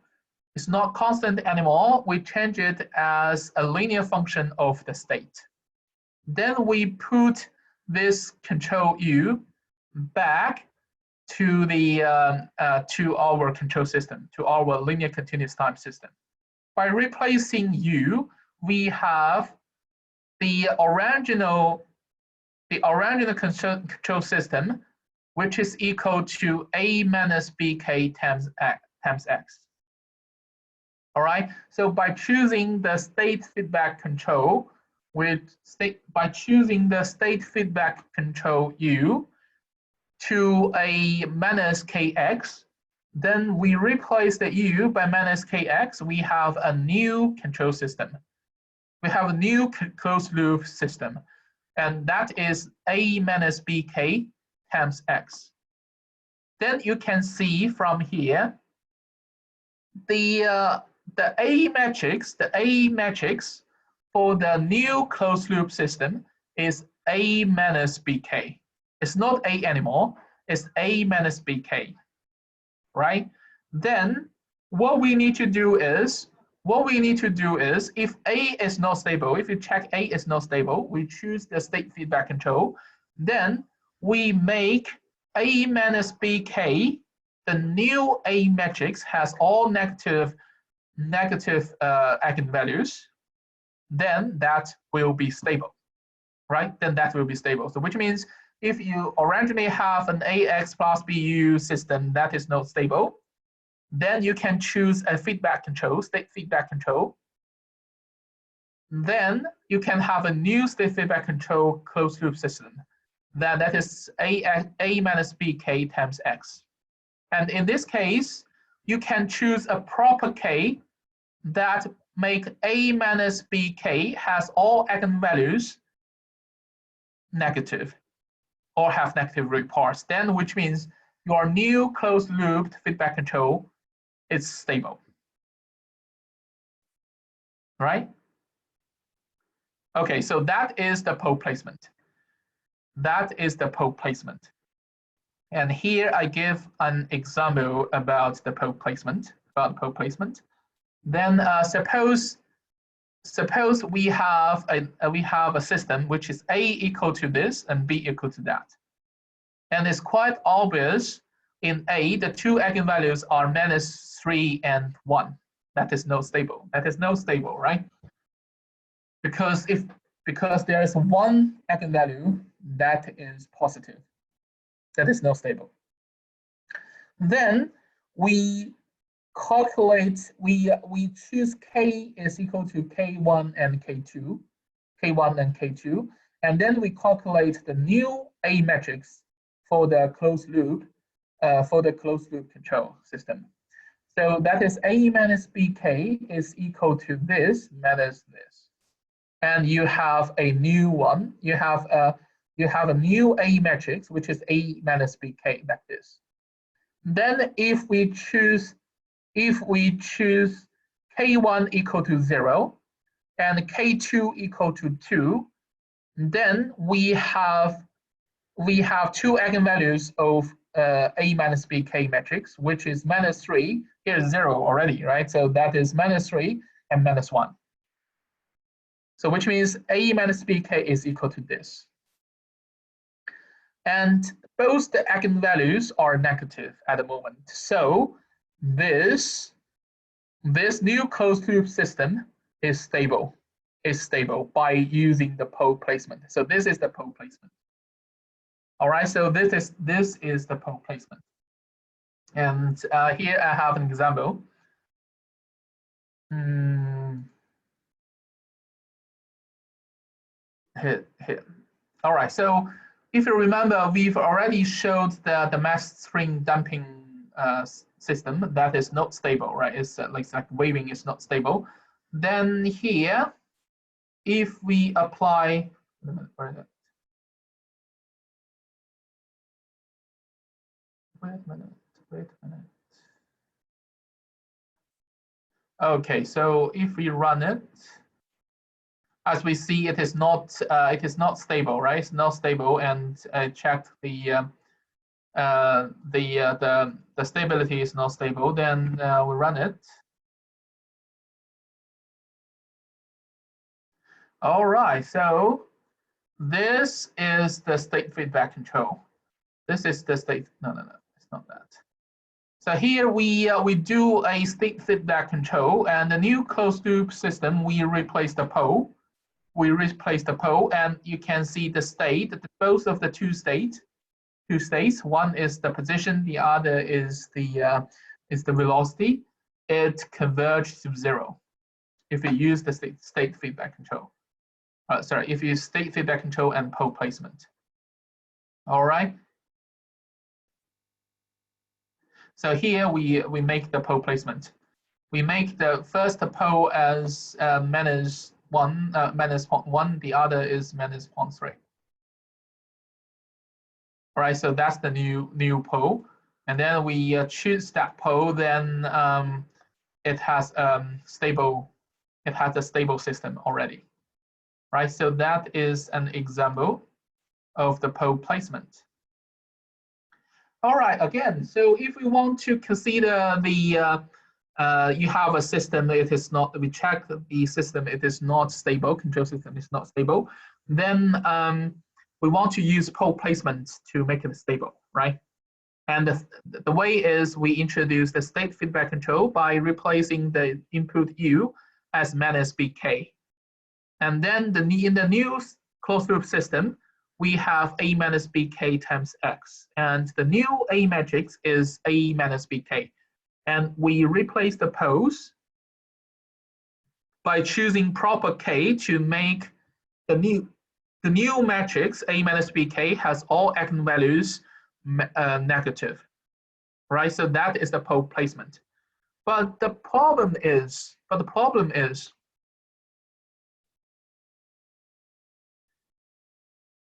It's not constant anymore. We change it as a linear function of the state. Then we put this control u back to to our control system, to our linear continuous time system. By replacing u, we have the original control system, which is equal to a minus bk times x. All right. So by choosing the state feedback control by choosing the state feedback control u to a minus kx, then we replace the u by minus kx. We have a new control system. We have a new closed loop system, and that is a minus bk times x. Then you can see from here the A matrix for the new closed loop system is A minus BK. It's not A anymore, it's A minus BK, right? Then what we need to do is, if A is not stable, if you check A is not stable, we choose the state feedback control, then we make A minus BK, the new A matrix has all negative eigenvalues, then that will be stable, right? Then that will be stable. So which means if you originally have an AX plus BU system that is not stable, then you can choose a feedback control, state feedback control. Then you can have a new state feedback control closed loop system. That is A minus BK times X. And in this case, you can choose a proper K that make A minus BK has all eigenvalues negative or have negative root parts, then which means your new closed loop feedback control is stable, right? Okay, so that is the pole placement. That is the pole placement. And here I give an example about the pole placement, Then suppose we have a system which is A equal to this and B equal to that. And it's quite obvious in A, the two eigenvalues are -3 and 1. That is not stable. That is not stable, right? Because there is one eigenvalue that is positive. That is not stable. Then we calculate, we choose K is equal to K1 and K2, and then we calculate the new A matrix for the closed loop, control system. So that is A minus BK is equal to this minus this, and you have a new one. You have a new A matrix which is A minus BK like this. Then if we choose K1 equal to 0 and K2 equal to 2, then we have two eigenvalues of A minus BK matrix, which is -3. Here's 0 already, right? So that is -3 and -1. So which means A minus BK is equal to this. And both the eigenvalues are negative at the moment. So this new closed loop system is stable by using the pole placement. So this is the pole placement. All right, so this is the pole placement. And here I have an example. Here. All right, so if you remember, we've already showed that the mass spring damping system that is not stable, right? It's like waving is not stable. Then here, if we apply, Wait a minute. Wait a minute. Okay, so if we run it, as we see, it is not stable, right? It's not stable, and I checked the stability is not stable. Then we run it. All right, so this is the state feedback control. This is the state. No, it's not that. So here we do a state feedback control, and the new closed loop system, we replace the pole. We replace the pole, and you can see the state, both of the two states. One is the position, the other is the velocity. It converges to 0 if you use the state feedback control. Sorry, if you use state feedback control and pole placement. All right. So here we make the pole placement. We make the first pole as minus 0.1, the other is minus 0.3. All right, so that's the new pole. And then we choose that pole, then it has a stable system already. Right, so that is an example of the pole placement. All right, again, so if we want to consider the, you have a system, it is not, we check the system, it is not stable, control system is not stable, then we want to use pole placement to make it stable, right? And the way is we introduce the state feedback control by replacing the input U as minus BK. And then in the new closed loop system, we have A minus BK times X. And the new A matrix is A minus BK. And we replace the poles by choosing proper K to make the new matrix A minus BK has all eigenvalues negative, right? So that is the pole placement. But the problem is,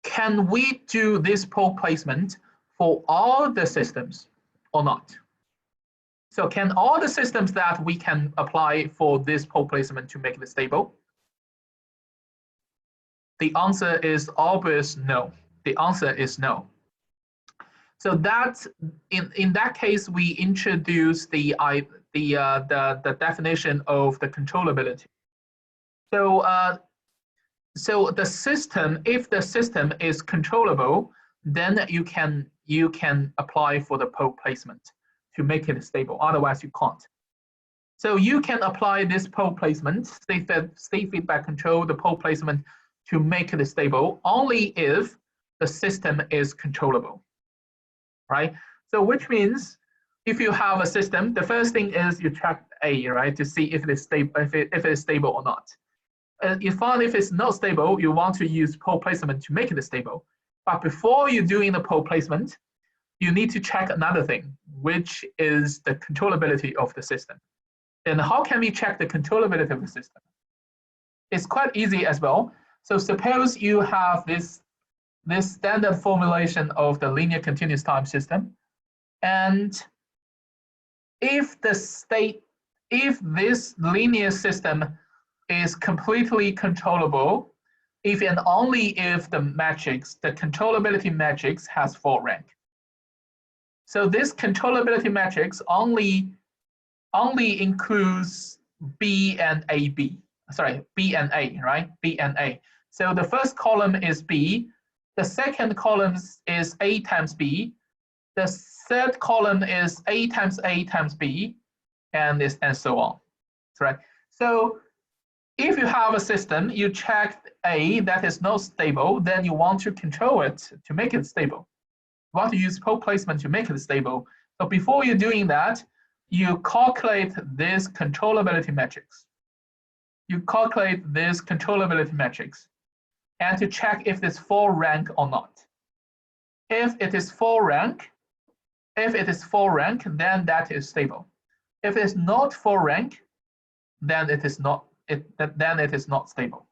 can we do this pole placement for all the systems or not? So can all the systems that we can apply for this pole placement to make it stable? The answer is obvious no. The answer is no. So that in that case, we introduce the definition of the controllability. So the system, if the system is controllable, then you can apply for the pole placement to make it stable. Otherwise, you can't. So you can apply this pole placement, state feedback control, the pole placement to make it stable only if the system is controllable, right? So which means if you have a system, the first thing is you check A, right, to see if it is stable, if it is stable or not. You find if it's not stable, you want to use pole placement to make it stable. But before you're doing the pole placement, you need to check another thing, which is the controllability of the system. And how can we check the controllability of the system? It's quite easy as well. So suppose you have this standard formulation of the linear continuous time system, and if this linear system is completely controllable if and only if the controllability matrix has 4 rank. So this controllability matrix only includes B and AB. Sorry, B and A, right? B and A. So the first column is B. The second column is A times B. The third column is A times B, and so on. Right? So if you have a system, you check A that is not stable, then you want to control it to make it stable. You want to use pole placement to make it stable. So before you're doing that, you calculate this controllability matrix. And to check if it's 4 rank or not. If it is 4 rank, then that is stable. If it's not 4 rank, then it is not stable.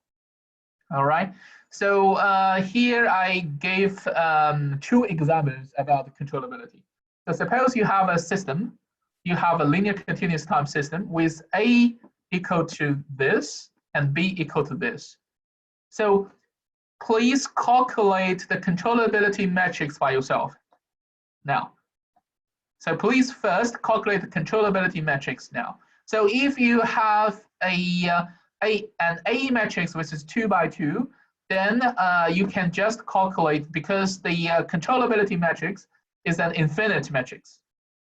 All right. So here I gave 2 examples about the controllability. So suppose you have a system, you have a linear continuous time system with A equal to this and B equal to this. So please calculate the controllability matrix by yourself. Now, so please first calculate the controllability matrix now. So if you have an A matrix which is 2 by 2, then you can just calculate, because the controllability matrix is an infinite matrix,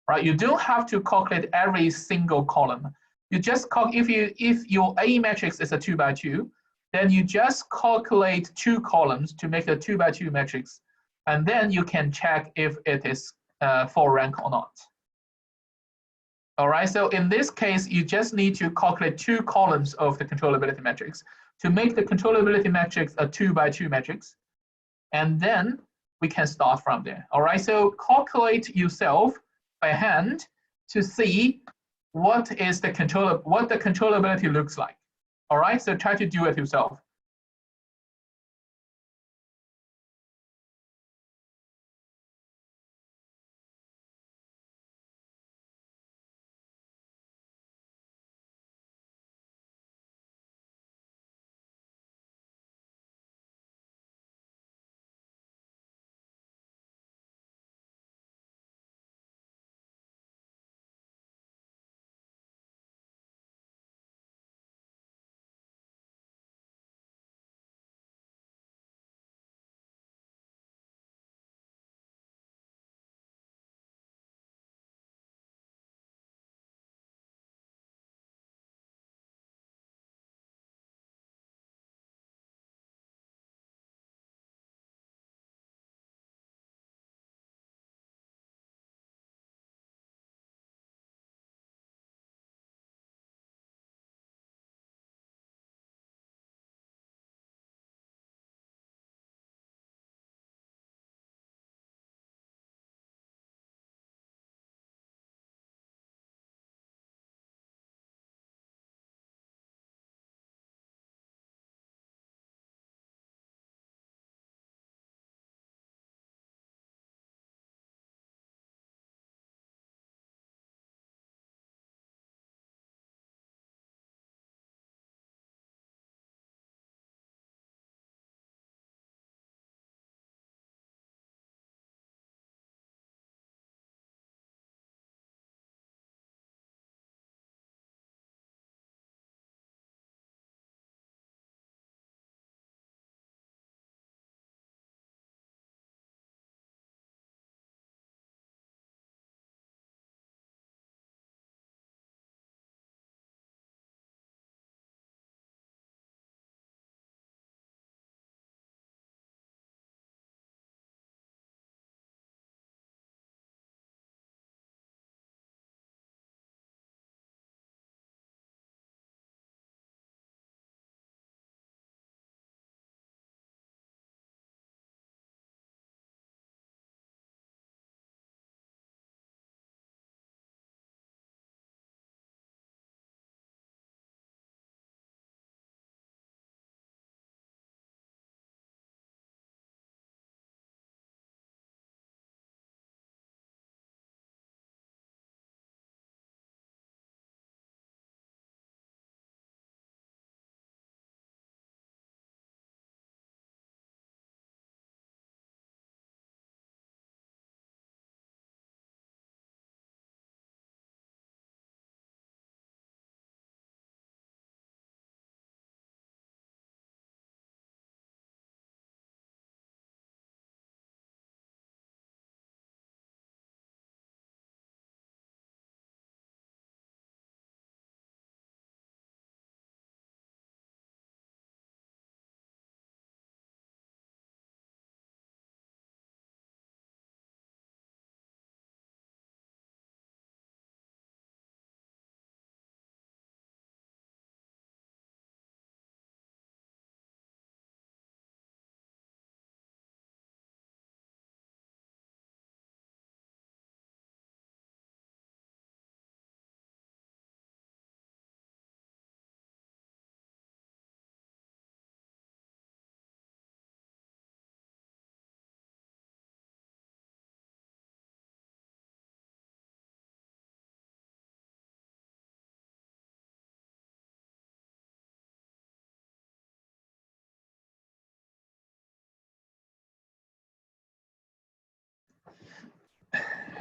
right? You don't have to calculate every single column. You just if your A matrix is a 2 by 2, then you just calculate 2 columns to make a 2 by 2 matrix, and then you can check if it is full rank or not. All right, so in this case, you just need to calculate 2 columns of the controllability matrix to make the controllability matrix a 2 by 2 matrix, and then we can start from there. All right, so calculate yourself by hand to see what the controllability looks like. All right, so try to do it yourself.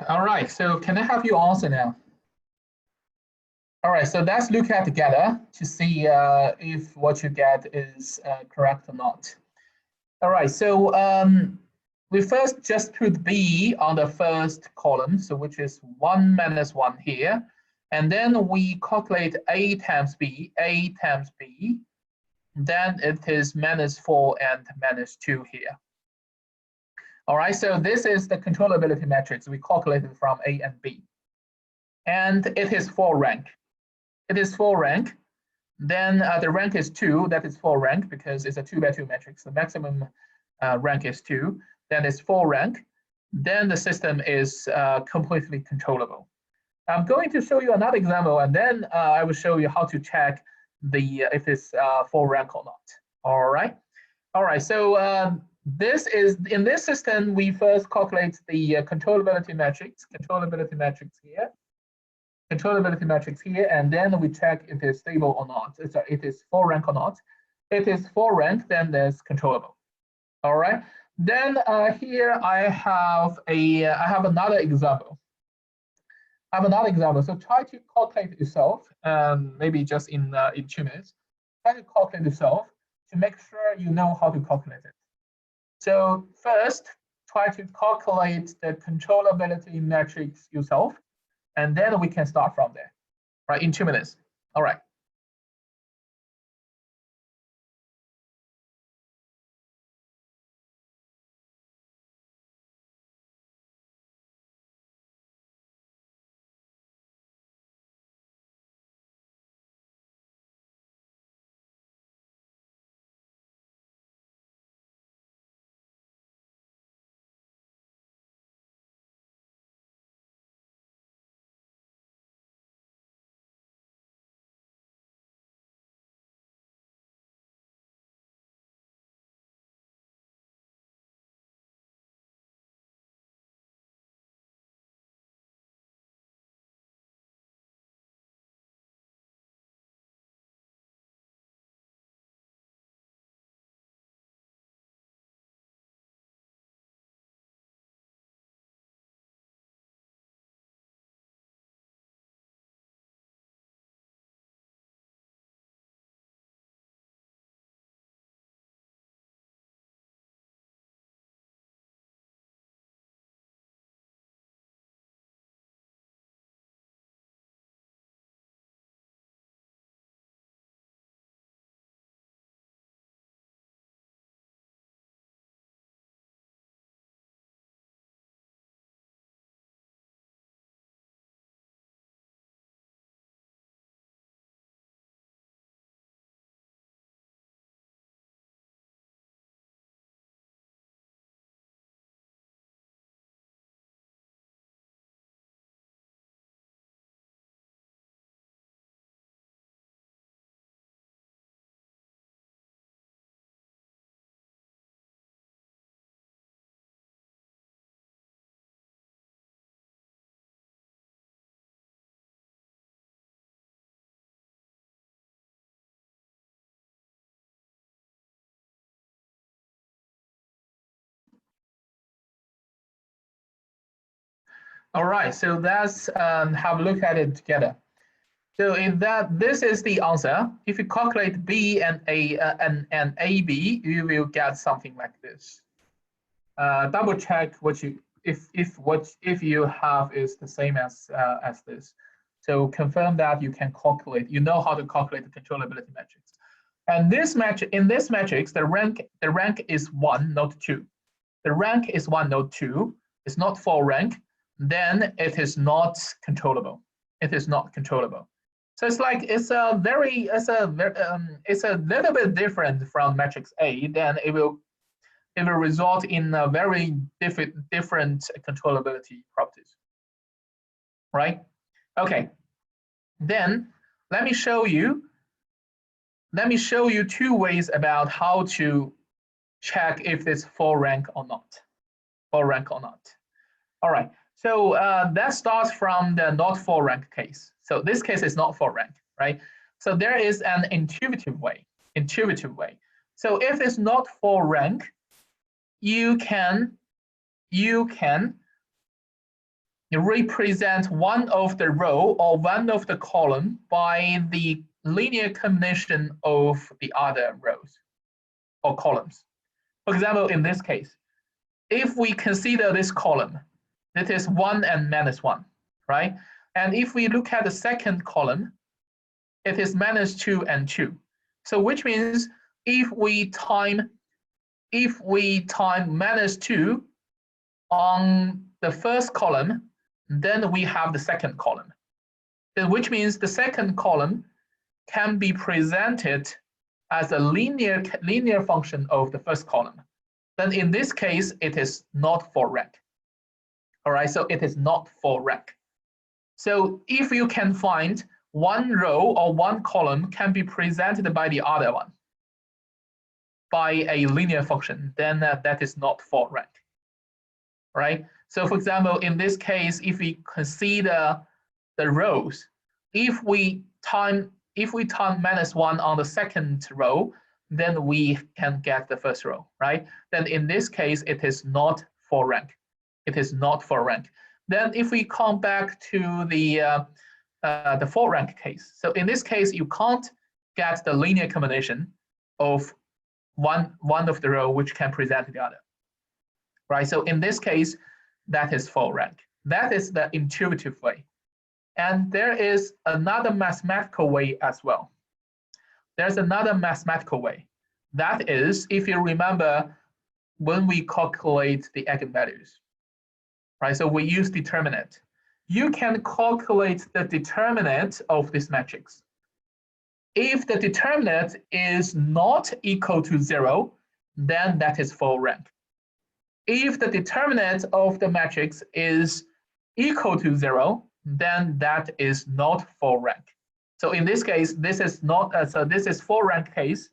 All right, so can I have you answer now? All right, so let's look at together to see if what you get is correct or not. All right, so we first just put B on the first column, so which is 1 minus 1 here. And then we calculate A times B, then it is minus 4 and minus 2 here. All right, so this is the controllability matrix we calculated from A and B. And it is 4 rank. It is 4 rank. Then the rank is 2, that is 4 rank because it's a 2 by 2 matrix. The maximum rank is 2, then it's 4 rank. Then the system is completely controllable. I'm going to show you another example, and then I will show you how to check the if it's 4 rank or not. All right. So this is in this system we first calculate the controllability matrix here, and then we check if it's stable or not. It is 4 rank or not. It is 4 rank, then there's controllable. All right. Then here I have another example. So try to calculate yourself, maybe just in 2 minutes. Try to calculate yourself to make sure you know how to calculate it. So first, try to calculate the controllability matrix yourself, and then we can start from there, right, in 2 minutes. All right. All right, so let's have a look at it together. So in that, this is the answer. If you calculate B and AB, you will get something like this. Double check what you if you have is the same as this. So confirm that you can calculate. You know how to calculate the controllability matrix. And in this matrix, the rank is 1, not 2. The rank is 1, not 2. It's not 4 rank. Then it is not controllable. It is not controllable. So it's like it's a little bit different from matrix A. Then it will result in a very different controllability properties, right? Okay. Then let me show you 2 ways about how to check if it's 4 rank or not. 4 rank or not. All right. So that starts from the not 4 rank case. So this case is not 4 rank, right? So there is an intuitive way. So if it's not 4 rank, you can you represent one of the row or one of the column by the linear combination of the other rows or columns. For example, in this case, if we consider this column, that is 1 and -1, right? And if we look at the second column, it is -2 and 2. So which means if we time -2 on the first column, then we have the second column. Then which means the second column can be presented as a linear function of the first column. Then in this case, it is not for rank. All right, so it is not for rank. So if you can find one row or one column can be presented by the other one by a linear function, then that is not for rank. Right? So for example, in this case, if we consider the rows, if we time -1 on the second row, then we can get the first row, right? Then in this case, it is not for rank. It is not for rank. Then if we come back to the for rank case, so in this case, you can't get the linear combination of one of the row which can present the other, right? So in this case, that is for rank. That is the intuitive way. And there is another mathematical way as well. There's another mathematical way. That is, if you remember, when we calculate the eigenvalues, right? So we use determinant. You can calculate the determinant of this matrix. If the determinant is not equal to 0, then that is for rank. If the determinant of the matrix is equal to 0, then that is not for rank. So in this case, this is not, so this is for rank case.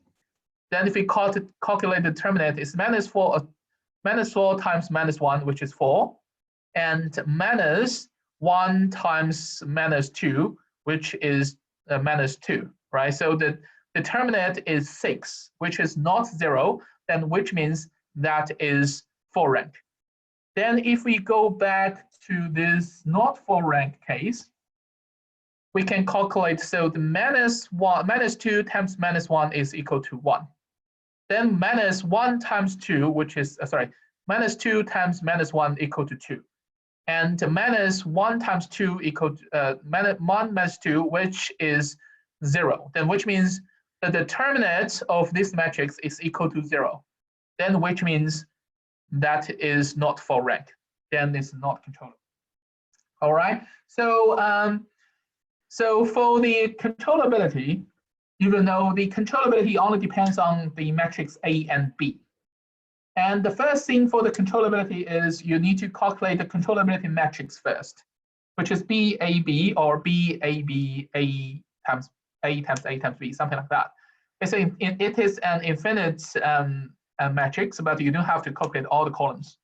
Then if we calculate the determinant, it's -4 times -1, which is 4, and -1 times -2, which is -2, right? So the determinant is 6, which is not 0, then which means that is for rank. Then if we go back to this not for rank case, we can calculate, so the -2 times -1 is equal to 1. Then -1 times 2, which is, -2 times -1 equal to 2. And -1 times 2 equal to, -1 minus 2, which is 0. Then which means the determinant of this matrix is equal to 0. Then which means that is not for rank. Then it's not controllable. All right. So so for the controllability, even though the controllability only depends on the matrix A and B. And the first thing for the controllability is you need to calculate the controllability matrix first, which is BAB or BAB A times A times A times B, something like that. It is an infinite matrix, but you don't have to calculate all the columns,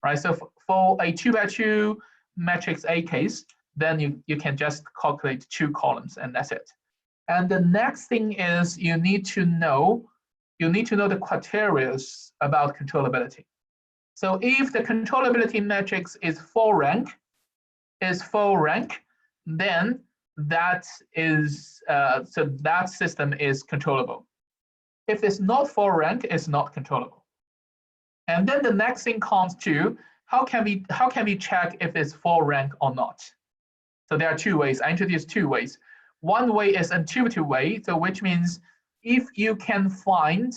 right? So for a 2x2 matrix A case, then you can just calculate 2 columns and that's it. And the next thing is you need to know the criteria about controllability. So if the controllability matrix is for rank, then that is so that system is controllable. If it's not for rank, it's not controllable. And then the next thing comes to how can we check if it's for rank or not? So there are 2 ways. I introduced 2 ways. One way is intuitive way, so which means if you can find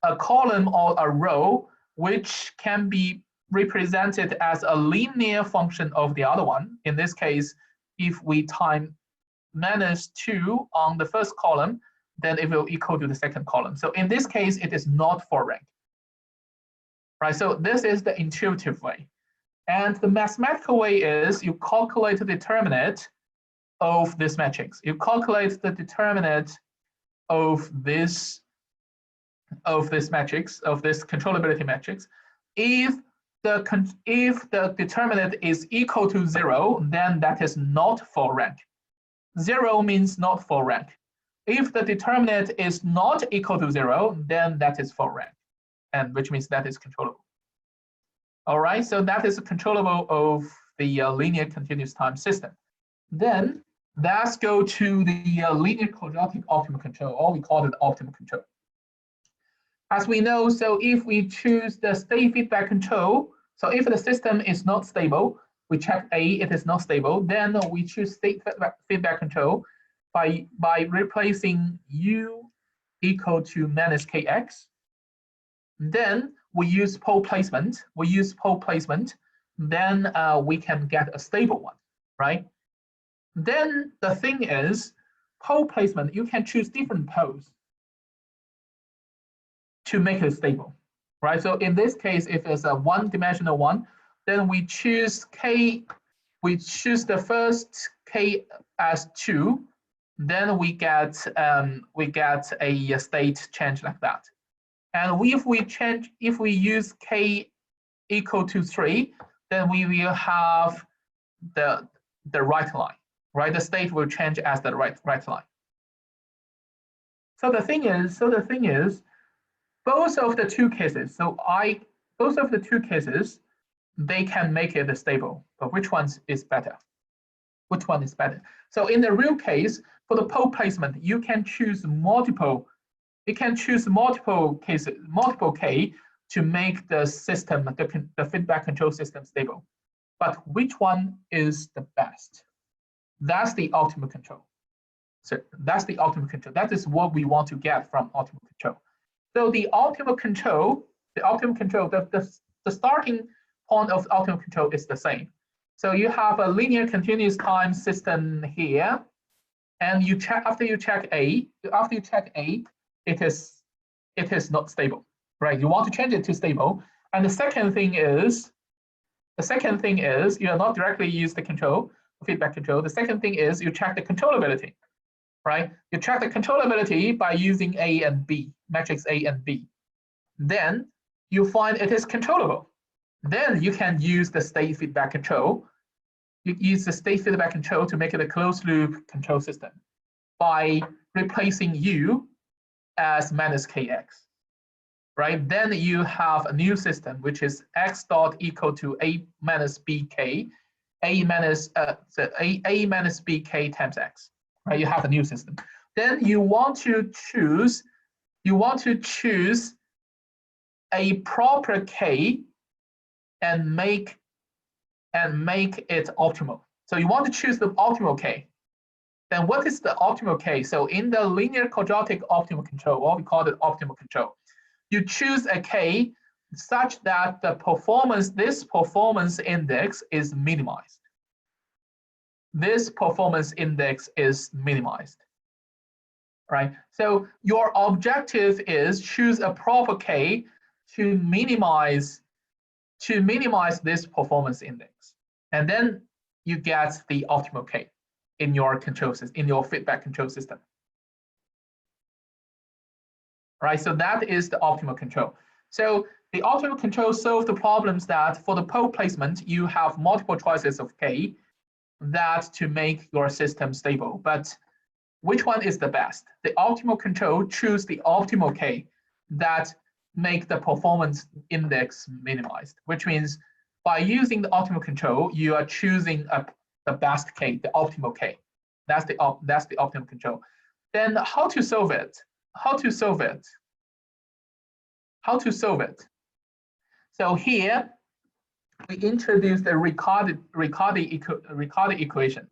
a column or a row which can be represented as a linear function of the other one. In this case, if we time -2 on the first column, then it will equal to the second column. So in this case, it is not for rank. Right, so this is the intuitive way. And the mathematical way is you calculate the determinant of this matrix. You calculate the determinant of this matrix, of this controllability matrix. If the determinant is equal to 0, then that is not for rank. 0 means not for rank. If the determinant is not equal to 0, then that is for rank, and which means that is controllable. All right, so that is controllable of the linear continuous time system. Then let's go to the linear quadratic optimal control, or we call it optimal control. As we know, so if we choose the state feedback control, so if the system is not stable, we check A, it is not stable, then we choose state feedback control by replacing U equal to minus Kx. Then we use pole placement. Then we can get a stable one, right? Then the thing is, pole placement, you can choose different poles to make it stable, right? So in this case, if it's a one-dimensional one, then we choose K, we choose the first K as 2, then we get a state change like that. And if we use K equal to 3, then we will have the right line, right? The state will change as the right line. So the thing is, both of the two cases, they can make it stable, but which one is better? Which one is better? So in the real case, for the pole placement, you can choose multiple cases, multiple K to make the system, the feedback control system stable. But which one is the best? That's the optimal control. So that's the optimal control. That is what we want to get from optimal control. So the optimal control, the starting point of optimal control is the same. So you have a linear continuous time system here, and you check after you check A, it is not stable, right? You want to change it to stable. And the second thing is you are not directly use the control, feedback control. The second thing is you check the controllability, right? You check the controllability by using A and B, matrix A and B. Then you find it is controllable. Then you can use the state feedback control. You use the state feedback control to make it a closed loop control system by replacing U as minus Kx, right? Then you have a new system, which is x dot equal to A minus BK, A minus BK times x, right? You have a new system. Then you want to choose a proper K and make it optimal. So you want to choose the optimal K. Then what is the optimal K? So in the linear quadratic optimal control, or we call it optimal control, you choose a K such that this performance index is minimized. This performance index is minimized, right? So your objective is choose a proper K to minimize this performance index, and then you get the optimal K in your control system, in your feedback control system. Right, so that is the optimal control. So the optimal control solves the problems that for the pole placement, you have multiple choices of K that to make your system stable. But which one is the best? The optimal control choose the optimal K that make the performance index minimized, which means by using the optimal control, you are choosing the best K, the optimal K. That's the optimal control. Then how to solve it? So here we introduce the Riccati equation.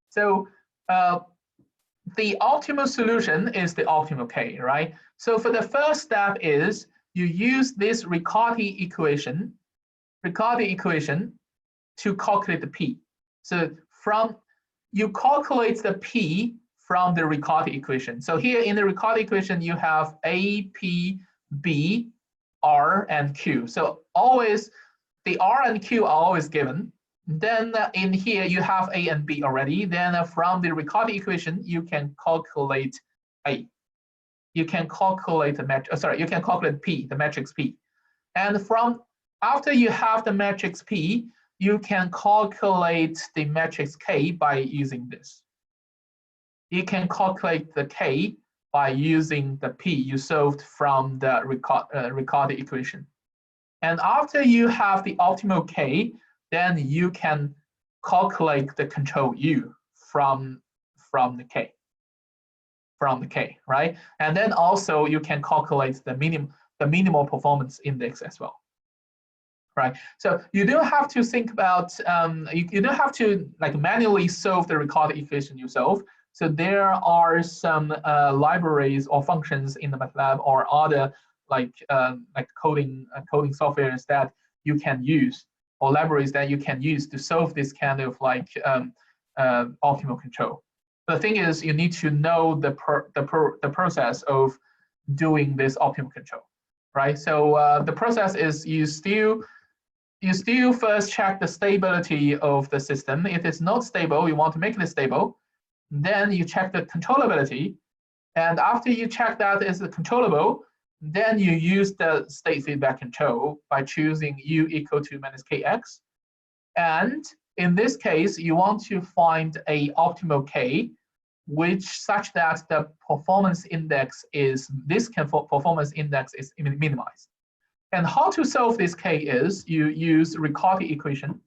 So the optimal solution is the optimal K, right? So for the first step is you use this Riccati equation to calculate the P. So you calculate the P from the Riccati equation. So here in the Riccati equation, you have A, P, B, R, and Q. So always the R and Q are always given. Then in here you have A and B already. Then from the Riccati equation, you can calculate A. You can calculate P, the matrix P. And after you have the matrix P, you can calculate the matrix K by using this. You can calculate the K by using the P you solved from the Riccati equation. And after you have the optimal K, then you can calculate the control U from the K. Right? And then also you can calculate the minimal performance index as well. Right. So you don't have to think about you don't have to like manually solve the Ricardo equation yourself. So there are some libraries or functions in the MATLAB or other like coding softwares that you can use, or libraries that you can use to solve this kind of like optimal control. The thing is, you need to know the process of doing this optimal control, right? So the process is you still first check the stability of the system. If it's not stable, you want to make it stable. Then you check the controllability. And after you check that is controllable, then you use the state feedback control by choosing U equal to minus KX. And in this case, you want to find a optimal K, which such that the performance index is minimized. And how to solve this K is you use Ricardo equation.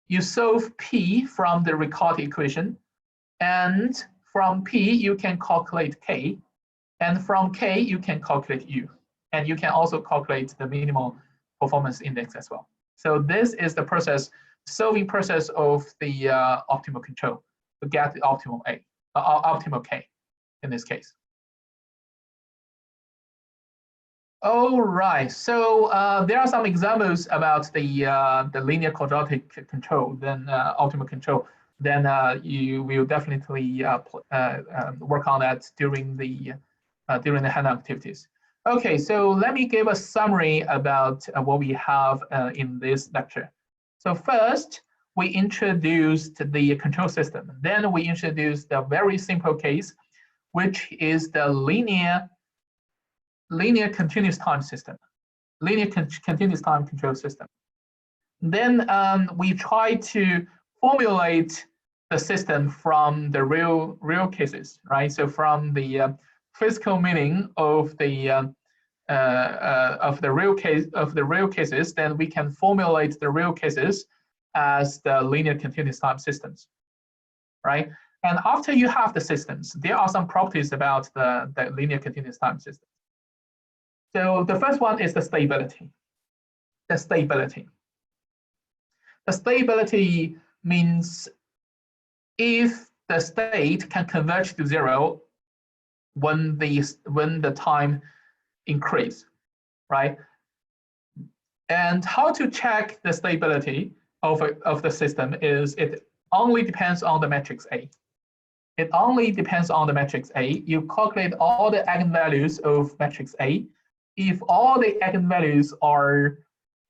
You solve P from the Ricardo equation, and from P you can calculate K, and from K you can calculate U, and you can also calculate the minimal performance index as well. So this is the solving process of the optimal control to get the optimal K in this case. All right, so there are some examples about the linear quadratic control, then optimal control. Then you will definitely work on that during the handout activities. Okay, so let me give a summary about what we have in this lecture. So first, we introduced the control system. Then we introduced the very simple case, which is the linear continuous time system, continuous time control system. Then we try to formulate the system from the real cases, right? So from the physical meaning of the real cases, then we can formulate the real cases as the linear continuous time systems, right? And after you have the systems, there are some properties about the linear continuous time system. So the first one is the stability. The stability means if the state can converge to zero when the time increase, right? And how to check the stability of the system is it only depends on the matrix A. It only depends on the matrix A. You calculate all the eigenvalues of matrix A. If all the eigenvalues are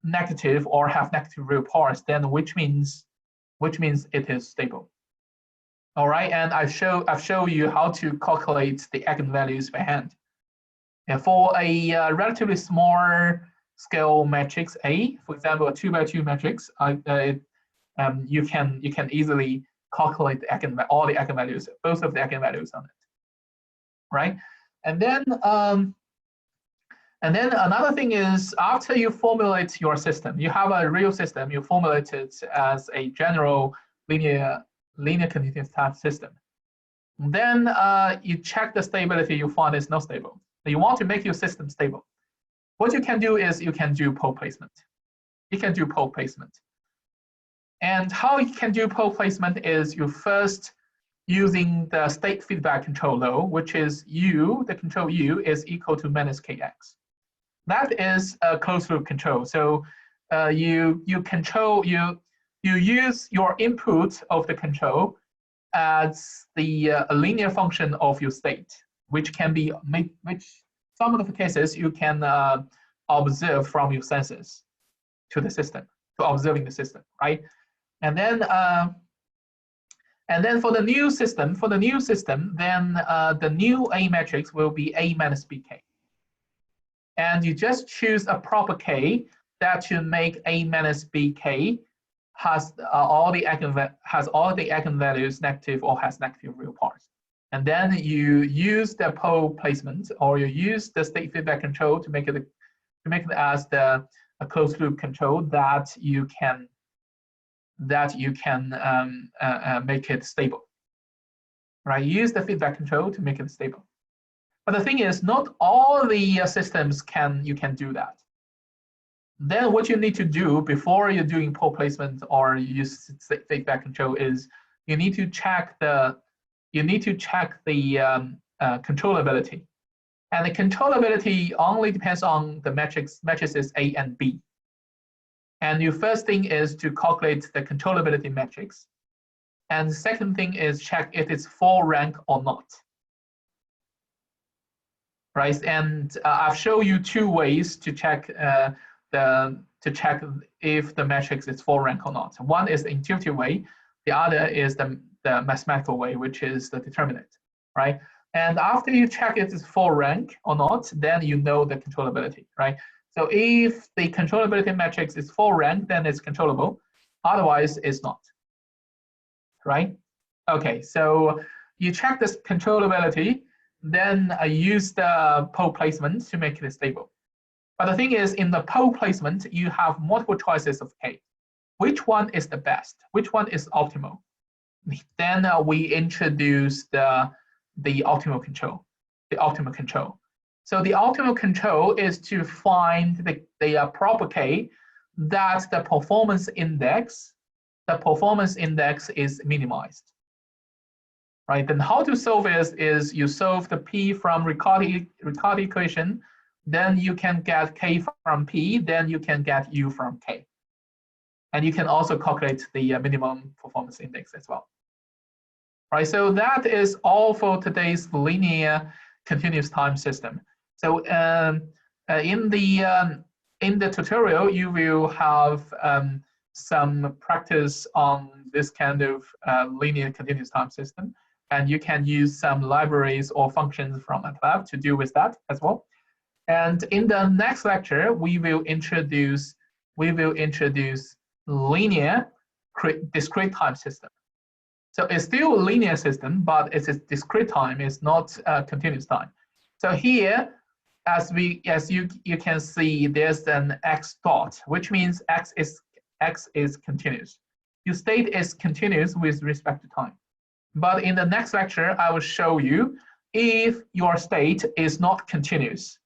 negative or have negative real parts, then which means it is stable. All right, and I've shown you how to calculate the eigenvalues by hand. And for a relatively small scale matrix A, for example, a 2x2 matrix, you can easily calculate all the eigenvalues, both of the eigenvalues on it, right? And then another thing is, after you formulate your system, you have a real system, you formulate it as a general linear continuous time system. Then you check the stability, you find it's not stable. You want to make your system stable. What you can do is you can do pole placement. And how you can do pole placement is you first using the state feedback control law, which is U, the control U is equal to minus KX. That is a closed loop control. So you use your input of the control as the linear function of your state, which can be some of the cases you can observe from your senses to the system, to observing the system, right? And then for the new system, then the new A matrix will be A minus BK. And you just choose a proper K that should make A minus BK has all the eigenvalues negative or has negative real parts. And then you use the pole placement, or you use the state feedback control to make it as a closed loop control that you can that you can make it stable. Right? Use the feedback control to make it stable. But the thing is, not all the systems you can do that. Then what you need to do before you're doing pole placement or use feedback control is you need to check the controllability. And the controllability only depends on the matrices A and B. And your first thing is to calculate the controllability matrix. And the second thing is check if it's full rank or not. Right? And I've shown you two ways to check if the matrix is full rank or not. One is the intuitive way. The other is the mathematical way, which is the determinant. Right? And after you check if it's full rank or not, then you know the controllability. Right? So if the controllability matrix is full rank, then it's controllable. Otherwise, it's not. Right? Okay, so you check this controllability, then use the pole placement to make it stable. But the thing is, in the pole placement, you have multiple choices of K. Which one is the best? Which one is optimal? Then we introduce the optimal control, So the optimal control is to find the proper K that the performance index is minimized. Right? Then how to solve it is you solve the P from Riccati equation, then you can get K from P, then you can get U from K. And you can also calculate the minimum performance index as well. Right, so that is all for today's linear continuous time system. So in the tutorial, you will have some practice on this kind of linear continuous time system, and you can use some libraries or functions from MATLAB to deal with that as well. And in the next lecture, we will introduce linear discrete time system. So it's still a linear system, but it's a discrete time. It's not continuous time. So here, as you can see, there's an x dot, which means x is continuous. Your state is continuous with respect to time. But in the next lecture, I will show you if your state is not continuous.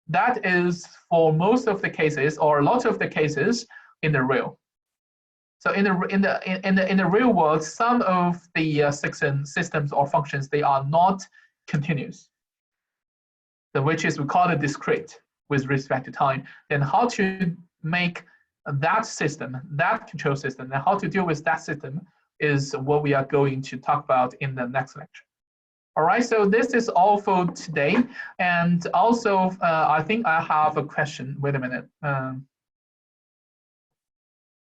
That is for most of the cases or a lot of the cases in the real. So in the real world, some of the systems or functions, they are not continuous, which is we call it discrete with respect to time. Then how to make that system, that control system, and how to deal with that system is what we are going to talk about in the next lecture. All right, so this is all for today. And also, I think I have a question. Wait a minute.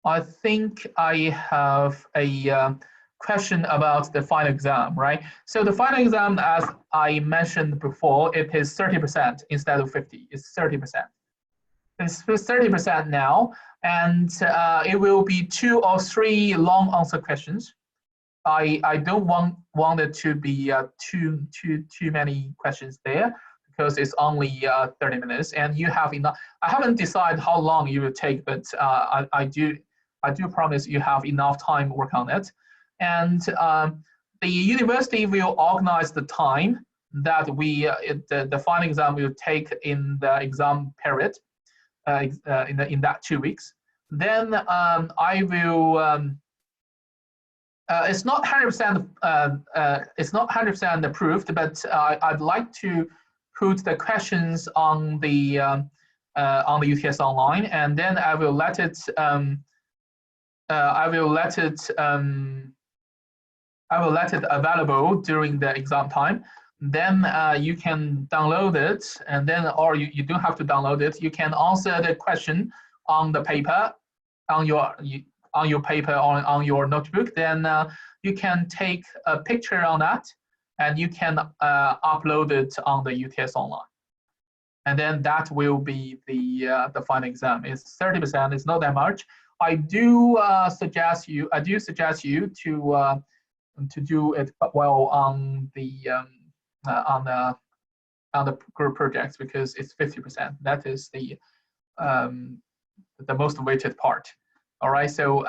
I think I have a question about the final exam, right? So the final exam, as I mentioned before, it is 30% instead of 50. It's 30%. It's 30% now, and it will be 2 or 3 long answer questions. I don't want it to be too many questions there because it's only 30 minutes, and you have enough. I haven't decided how long you will take, but I do promise you have enough time to work on it. And the university will organize the time that the final exam will take in the exam period in that 2 weeks. Then I will. It's not 100%. It's not 100% approved, but I'd like to put the questions on the UTS Online, and then I will let it. I will let it available during the exam time. Then you can download it, and then, or you don't have to download it. You can answer the question on the paper, on your paper or on your notebook. Then you can take a picture on that, and you can upload it on the UTS Online. And then that will be the final exam. It's 30%. It's not that much. I do suggest you to do it well on the group projects, because it's 50%. That is the most weighted part. All right. So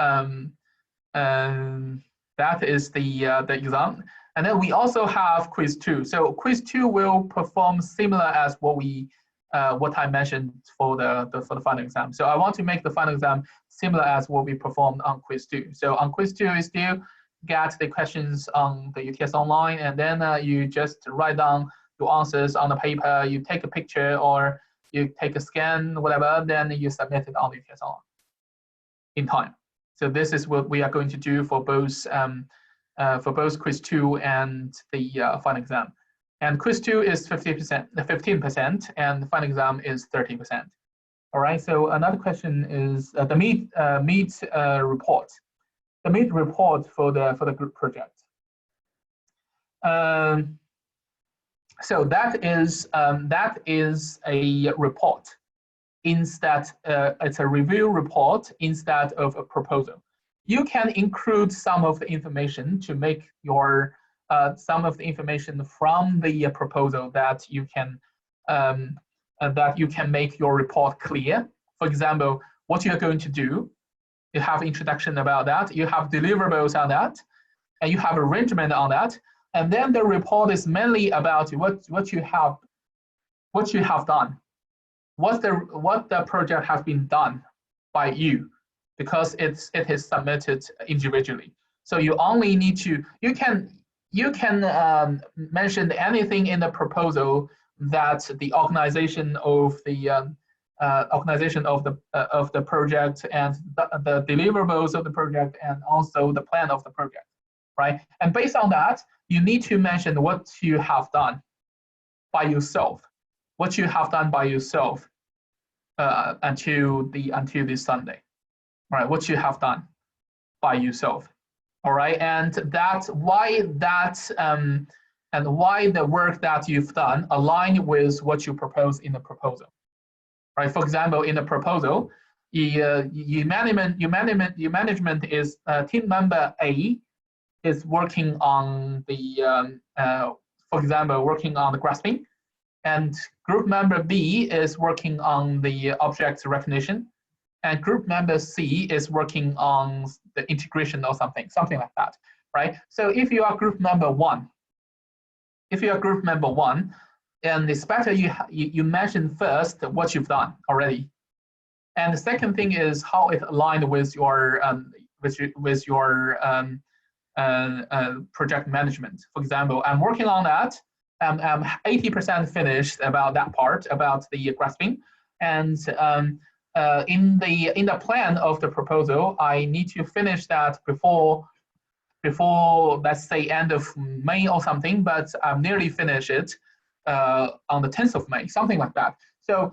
That is the exam. And then we also have quiz 2. So quiz 2 will perform similar as what I mentioned for the final exam. So I want to make the final exam similar as what we performed on quiz 2. So on quiz 2, you still get the questions on the UTS Online, and then you just write down your answers on the paper. You take a picture or you take a scan, whatever, then you submit it on the UTS Online in time. So this is what we are going to do for both quiz 2 and the final exam. And quiz 2 is 15%, and the final exam is 30%. All right. So another question is the meet report. The meet report for the group project. So that is a report. Instead, it's a review report instead of a proposal. You can include some of the information to make your some of the information from the proposal that you can make your report clear. For example, what you are going to do. You have introduction about that. You have deliverables on that, and you have arrangement on that. And then the report is mainly about what you have done. What the project has been done by you, because it is submitted individually. So you only need to you can mention anything in the proposal that the organization of the project and the deliverables of the project and also the plan of the project, right? And based on that, you need to mention what you have done by yourself. What you have done by yourself until this Sunday, all right? What you have done by yourself, all right? And why the work that you've done align with what you propose in the proposal, right? For example, in the proposal, your management is team member A is working on the for example, working on the grasping. And group member B is working on the object recognition, and group member C is working on the integration or something like that, right? So if you are group member 1, and it's better you mention first what you've done already, and the second thing is how it aligned with your project management. For example, I'm working on that. I'm 80% finished about that part, about the grasping, and in the plan of the proposal, I need to finish that before let's say end of May or something, but I'm nearly finished it on the 10th of May, something like that. So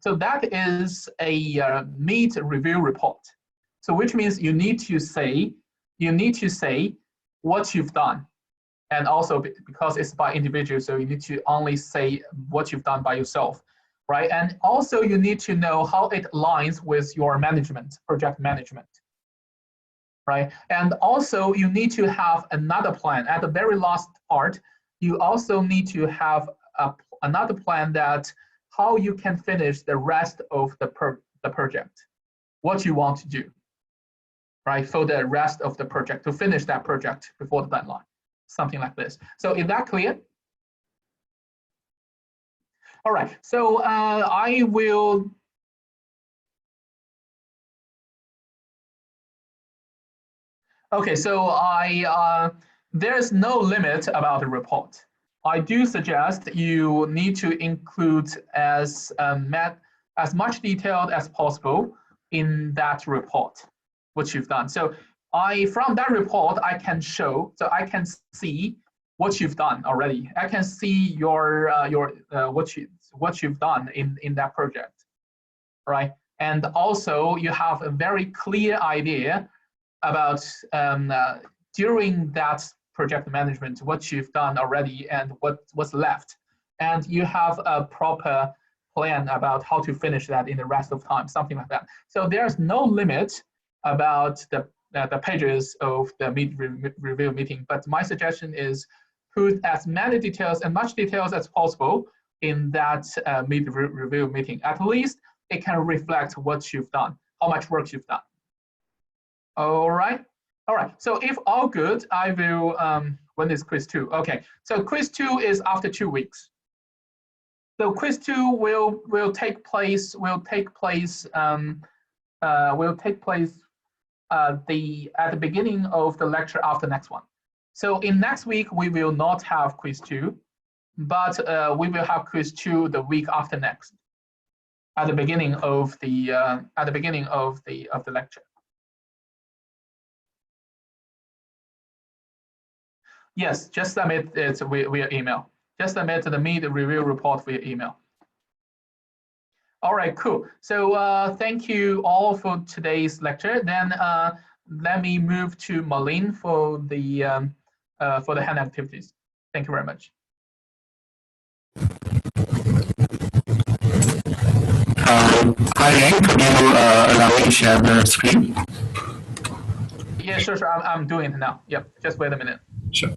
so that is a meet review report. So which means you need to say what you've done. And also because it's by individual, so you need to only say what you've done by yourself, right? And also you need to know how it aligns with your management, project management, right? And also you need to have another plan. At the very last part, you also need to have another plan that how you can finish the rest of the project, what you want to do, right? For the rest of the project, to finish that project before the deadline. Something like this. So is that clear? All right, so I will. Okay, so there's no limit about the report. I do suggest you need to include as much detail as possible in that report, what you've done. So from that report, I can see what you've done already. I can see what you've done in that project, right? And also you have a very clear idea about during that project management, what you've done already and what's left. And you have a proper plan about how to finish that in the rest of time, something like that. So there's no limit about the pages of the review meeting, but my suggestion is put as many details and much details as possible in that review meeting. At least it can reflect what you've done, how much work you've done. All right. All right. So if all good, I will. When is quiz 2? Okay. So quiz 2 is after 2 weeks. So quiz 2 will take place at the beginning of the lecture after next one. So in next week we will not have quiz 2, but we will have quiz 2 the week after next, at the beginning of the lecture. Yes, just submit it via email. Just submit the meet review report via email. All right, cool. So thank you all for today's lecture. Then let me move to Marlene for the hand activities. Thank you very much. Hi, Yang. Could you allow me to share the screen? Yeah, sure. I'm doing it now. Yep, just wait a minute. Sure.